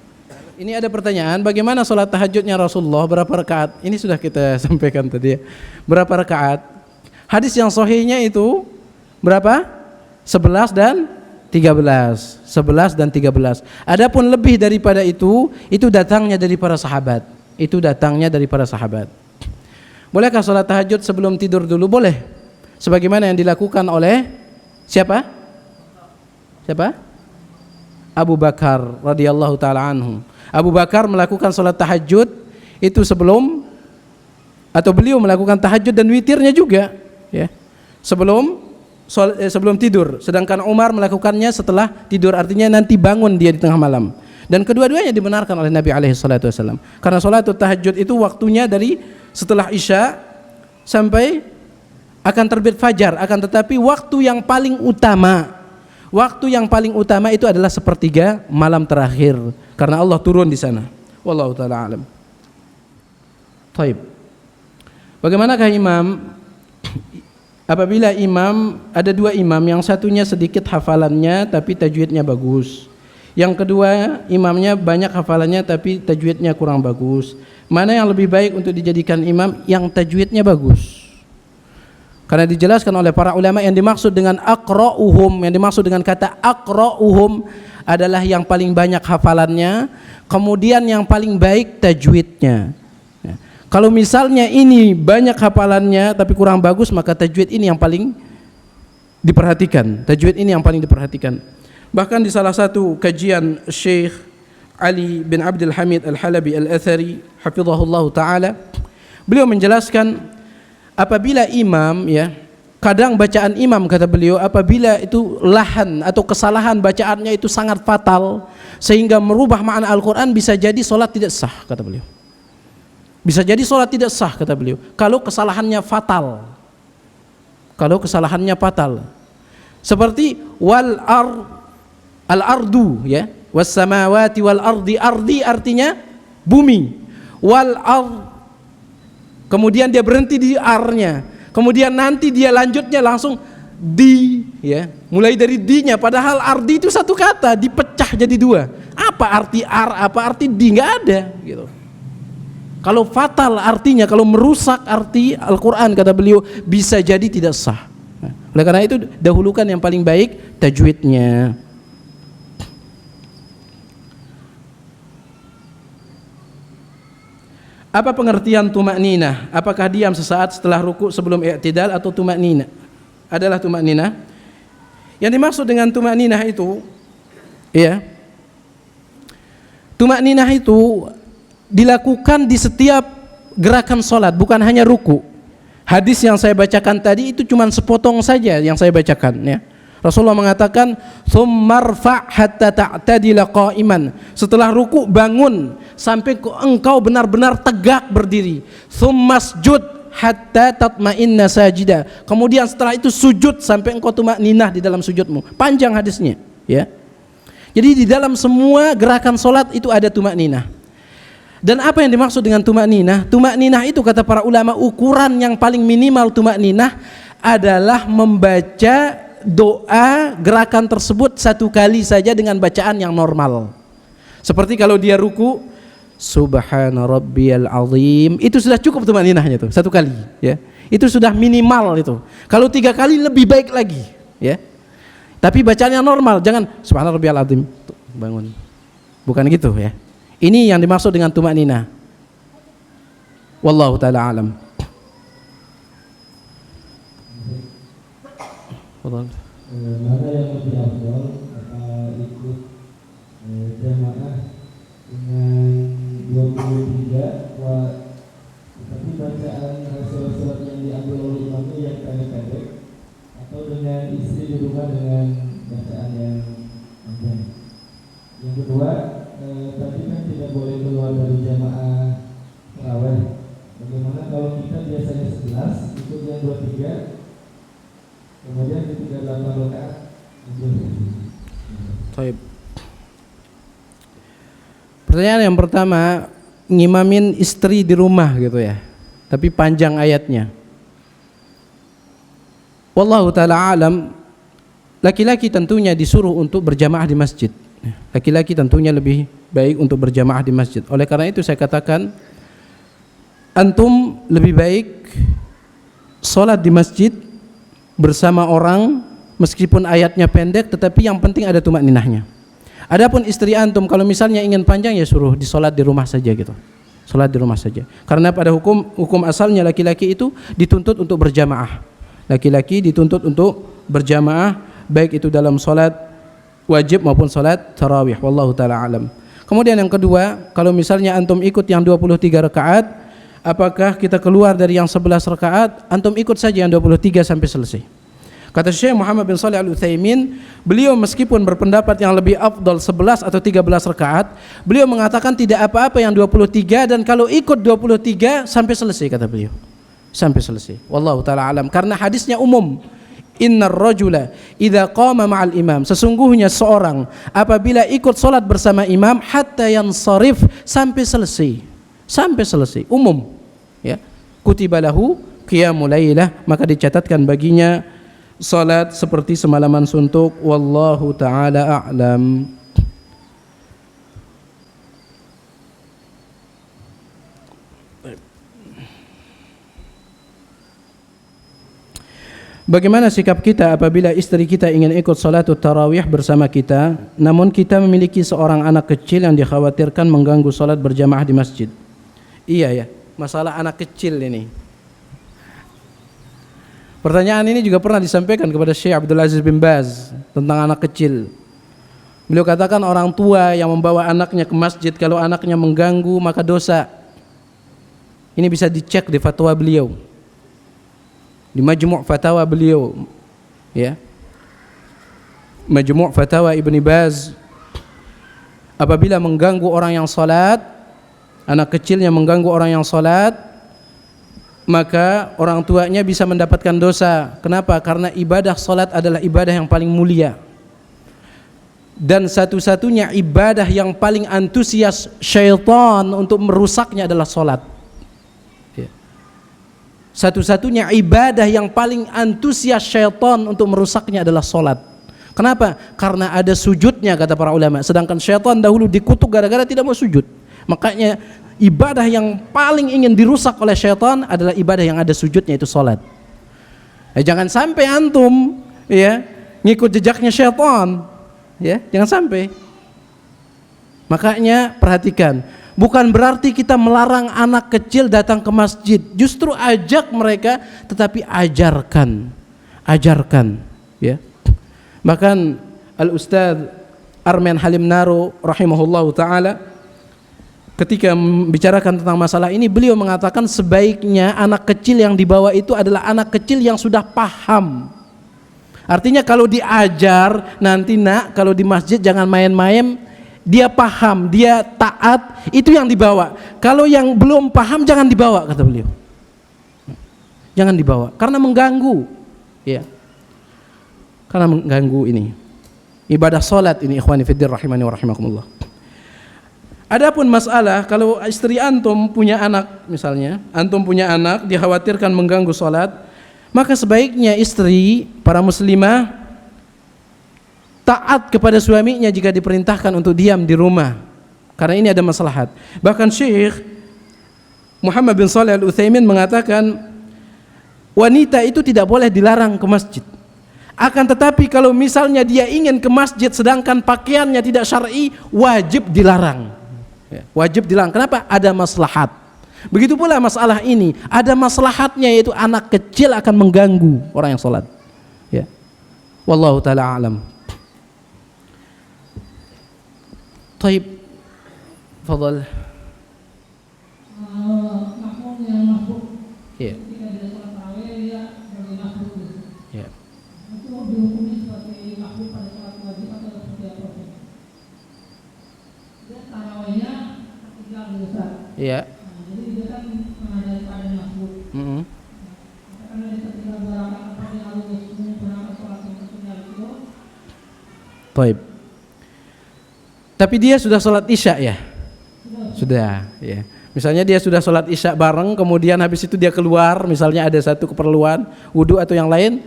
Ini ada pertanyaan, bagaimana sholat tahajudnya Rasulullah, berapa rakaat? Ini sudah kita sampaikan tadi ya. Berapa rakaat? Hadis yang sahihnya itu berapa? 11 dan 13. 11 dan 13. Adapun lebih daripada itu datangnya dari para sahabat. Itu datangnya dari para sahabat. Bolehkah sholat tahajud sebelum tidur dulu? Boleh. Sebagaimana yang dilakukan oleh siapa? Siapa? Abu Bakar radhiyallahu taala anhu. Abu Bakar melakukan sholat tahajud itu sebelum, atau beliau melakukan tahajud dan witirnya juga ya, sebelum tidur. Sedangkan Umar melakukannya setelah tidur, artinya nanti bangun dia di tengah malam. Dan kedua-duanya dibenarkan oleh Nabi alaihi salatu wasallam. Karena sholat tahajud itu waktunya dari setelah Isya sampai akan terbit fajar. Akan tetapi waktu yang paling utama itu adalah sepertiga malam terakhir, karena Allah turun di sana. Wallahu taala alam. Baik. Bagaimanakah imam apabila ada dua imam, yang satunya sedikit hafalannya tapi tajwidnya bagus, yang kedua imamnya banyak hafalannya tapi tajwidnya kurang bagus? Mana yang lebih baik untuk dijadikan imam? Yang tajwidnya bagus. Karena dijelaskan oleh para ulama, yang dimaksud dengan aqra'uhum, yang dimaksud dengan kata aqra'uhum adalah yang paling banyak hafalannya, kemudian yang paling baik tajwidnya. Ya. Kalau misalnya ini banyak hafalannya tapi kurang bagus, maka tajwid ini yang paling diperhatikan. Tajwid ini yang paling diperhatikan. Bahkan di salah satu kajian Syekh Ali bin Abdul Hamid Al-Halabi Al-Athari hafizahullah ta'ala, beliau menjelaskan apabila imam ya, kadang bacaan imam kata beliau, apabila itu lahan atau kesalahan bacaannya itu sangat fatal sehingga merubah makna Al-Quran, bisa jadi sholat tidak sah kata beliau. Bisa jadi sholat tidak sah kata beliau kalau kesalahannya fatal. Kalau kesalahannya fatal. Seperti al-ardu ya, was samawati wal ardi artinya bumi. Wal ard, kemudian dia berhenti di ar-nya, kemudian nanti dia lanjutnya langsung di ya, mulai dari di-nya, padahal ardi itu satu kata dipecah jadi dua. Apa arti ar, apa arti di? Nggak ada gitu. Kalau fatal artinya, kalau merusak arti Al-Quran kata beliau, bisa jadi tidak sah. Nah, oleh karena itu dahulukan yang paling baik tajwidnya. Apa pengertian tumakninah? Apakah diam sesaat setelah ruku sebelum i'tidal atau tumakninah? Adalah tumakninah. Yang dimaksud dengan tumakninah itu ya, tumakninah itu dilakukan di setiap gerakan sholat, bukan hanya ruku. Hadis yang saya bacakan tadi itu cuma sepotong saja yang saya bacakan ya. Rasulullah mengatakan tsummarfa hatta ta'tadila qa'iman. Setelah ruku bangun sampai engkau benar-benar tegak berdiri. Tsummasjud hatta tatma'inna sajida. Kemudian setelah itu sujud sampai engkau tumakninah di dalam sujudmu. Panjang hadisnya ya. Jadi di dalam semua gerakan salat itu ada tumakninah. Dan apa yang dimaksud dengan tumakninah? Tumakninah itu kata para ulama, ukuran yang paling minimal tumakninah adalah membaca doa gerakan tersebut satu kali saja dengan bacaan yang normal. Seperti kalau dia ruku, subhana rabbiyal azim, itu sudah cukup tumakninahnya tuh, satu kali ya. Itu sudah minimal itu. Kalau 3 kali lebih baik lagi ya. Tapi bacaannya normal, jangan subhana rabbiyal azim tuh, bangun. Bukan gitu ya. Ini yang dimaksud dengan tumakninah. Wallahu taala alam. Mana yang lebih afdal, apa ikut jamaah dengan 23 tapi bacaan surat-surat yang diambil oleh imamnya yang pendek-pendek, atau dengan istri di rumah dengan bacaan yang panjang? Yang kedua, tadi kan tidak boleh keluar dari jamaah tarawih. Bagaimana kalau kita biasanya 11 ikut yang 23, kemudian ketika 8 rakaat Baik. Pertanyaan yang pertama, ngimamin istri di rumah gitu ya, tapi panjang ayatnya. Wallahu ta'ala alam, laki-laki tentunya disuruh untuk berjamaah di masjid. Laki-laki tentunya lebih baik untuk berjamaah di masjid. Oleh karena itu saya katakan, antum lebih baik sholat di masjid bersama orang meskipun ayatnya pendek, tetapi yang penting ada tumakninahnya. Adapun istri antum kalau misalnya ingin panjang ya suruh disolat di rumah saja gitu. Salat di rumah saja. Karena pada hukum asalnya laki-laki itu dituntut untuk berjamaah. Laki-laki dituntut untuk berjamaah baik itu dalam salat wajib maupun salat tarawih. Wallahu taala alam. Kemudian yang kedua, kalau misalnya antum ikut yang 23 rakaat, apakah kita keluar dari yang 11 rakaat? Antum ikut saja yang 23 sampai selesai. Kata Syekh Muhammad bin Shalih Al-Utsaimin, beliau meskipun berpendapat yang lebih afdal 11 atau 13 rakaat, beliau mengatakan tidak apa-apa yang 23, dan kalau ikut 23 sampai selesai, kata beliau. Sampai selesai. Wallahu taala alam. Karena hadisnya umum. Innar rajula idza qama ma'al imam, sesungguhnya seorang apabila ikut salat bersama imam hatta yansarif, sampai selesai. Sampai selesai, umum. Ya. Kutiba lahu qiyamul lailah, maka dicatatkan baginya salat seperti semalaman suntuk. Wallahu taala a'lam. Bagaimana sikap kita apabila istri kita ingin ikut salatul tarawih bersama kita, namun kita memiliki seorang anak kecil yang dikhawatirkan mengganggu salat berjamaah di masjid? Iya ya, masalah anak kecil ini. Pertanyaan ini juga pernah disampaikan kepada Syekh Abdul Aziz bin Baz tentang anak kecil. Beliau katakan orang tua yang membawa anaknya ke masjid, kalau anaknya mengganggu maka dosa. Ini bisa dicek di fatwa beliau, di Majmu' Fatawa beliau, ya. Majmu' Fatawa Ibn Baz. Apabila mengganggu orang yang salat, anak kecilnya mengganggu orang yang salat, maka orang tuanya bisa mendapatkan dosa. Kenapa? Karena ibadah salat adalah ibadah yang paling mulia. Dan satu-satunya ibadah yang paling antusias syaitan untuk merusaknya adalah salat. Satu-satunya ibadah yang paling antusias syaitan untuk merusaknya adalah salat. Kenapa? Karena ada sujudnya, kata para ulama. Sedangkan syaitan dahulu dikutuk gara-gara tidak mau sujud. Makanya ibadah yang paling ingin dirusak oleh syaitan adalah ibadah yang ada sujudnya, itu salat. Jangan sampai antum ya ngikut jejaknya syaitan, ya, jangan sampai. Makanya perhatikan, bukan berarti kita melarang anak kecil datang ke masjid. Justru ajak mereka, tetapi ajarkan, ya. Bahkan Al-Ustadz Armen Halim Naro rahimahullahu ta'ala ketika membicarakan tentang masalah ini, beliau mengatakan sebaiknya anak kecil yang dibawa itu adalah anak kecil yang sudah paham. Artinya kalau diajar, nanti nak kalau di masjid jangan main-main, dia paham, dia taat, itu yang dibawa. Kalau yang belum paham jangan dibawa, kata beliau. Jangan dibawa karena mengganggu, ya. Karena mengganggu ini ibadah salat ini, ikhwani fiddin rahimani wa rahimakumullah. Adapun masalah kalau istri antum punya anak, misalnya antum punya anak dikhawatirkan mengganggu salat, maka sebaiknya istri para muslimah taat kepada suaminya jika diperintahkan untuk diam di rumah, karena ini ada maslahat. Bahkan Syekh Muhammad bin Shalih Al-Utsaimin mengatakan wanita itu tidak boleh dilarang ke masjid. Akan tetapi kalau misalnya dia ingin ke masjid sedangkan pakaiannya tidak syar'i, wajib dilarang. Wajib dilarang. Kenapa? Ada maslahat. Begitu pula masalah ini, ada maslahatnya, yaitu anak kecil akan mengganggu orang yang salat. Ya. Wallahu taala alam. Taib, fadal. Makmum yang masuk Ya. ketika dia sholat tarawih dia sebagai makmum. Ya. Itu dihukumi sebagai makmum pada sholat wajib atau seperti apa? Dia tarawihnya tinggal di Ustaz. Iya. Jadi dia kan mengadai pada makmum. Karena dia tinggal berangkat apa dia harus berangkat sholat yang tertinggal itu. Taib. Tapi dia sudah sholat isya ya? Sudah, ya. Misalnya dia sudah sholat isya bareng, kemudian habis itu dia keluar, misalnya ada satu keperluan, wudhu atau yang lain,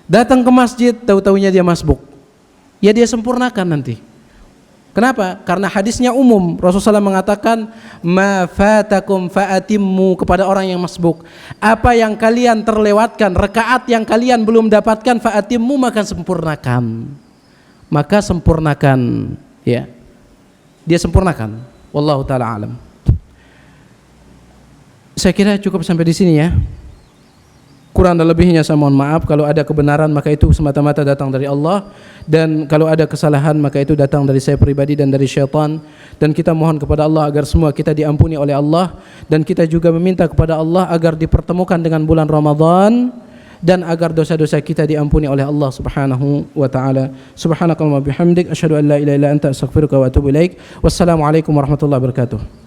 Datang ke masjid, tahu-taunya dia masbuk. Ya dia sempurnakan nanti. Kenapa? Karena hadisnya umum. Rasulullah SAW mengatakan, ma fatakum fa'atimmu, kepada orang yang masbuk. Apa yang kalian terlewatkan, rakaat yang kalian belum dapatkan, fa'atimmu, maka sempurnakan. Maka sempurnakan. Ya. Dia sempurnakan. Wallahu ta'ala alam. Saya kira cukup sampai di sini ya. Kurang dan lebihnya saya mohon maaf. Kalau ada kebenaran maka itu semata-mata datang dari Allah, dan kalau ada kesalahan maka itu datang dari saya pribadi dan dari syaitan. Dan kita mohon kepada Allah agar semua kita diampuni oleh Allah, dan kita juga meminta kepada Allah agar dipertemukan dengan bulan Ramadan, dan agar dosa-dosa kita diampuni oleh Allah Subhanahu wa taala. Subhanakallahumma bihamdik asyhadu an la ilaha illa anta astaghfiruka wa atubu ilaik. Wassalamualaikum warahmatullahi wabarakatuh.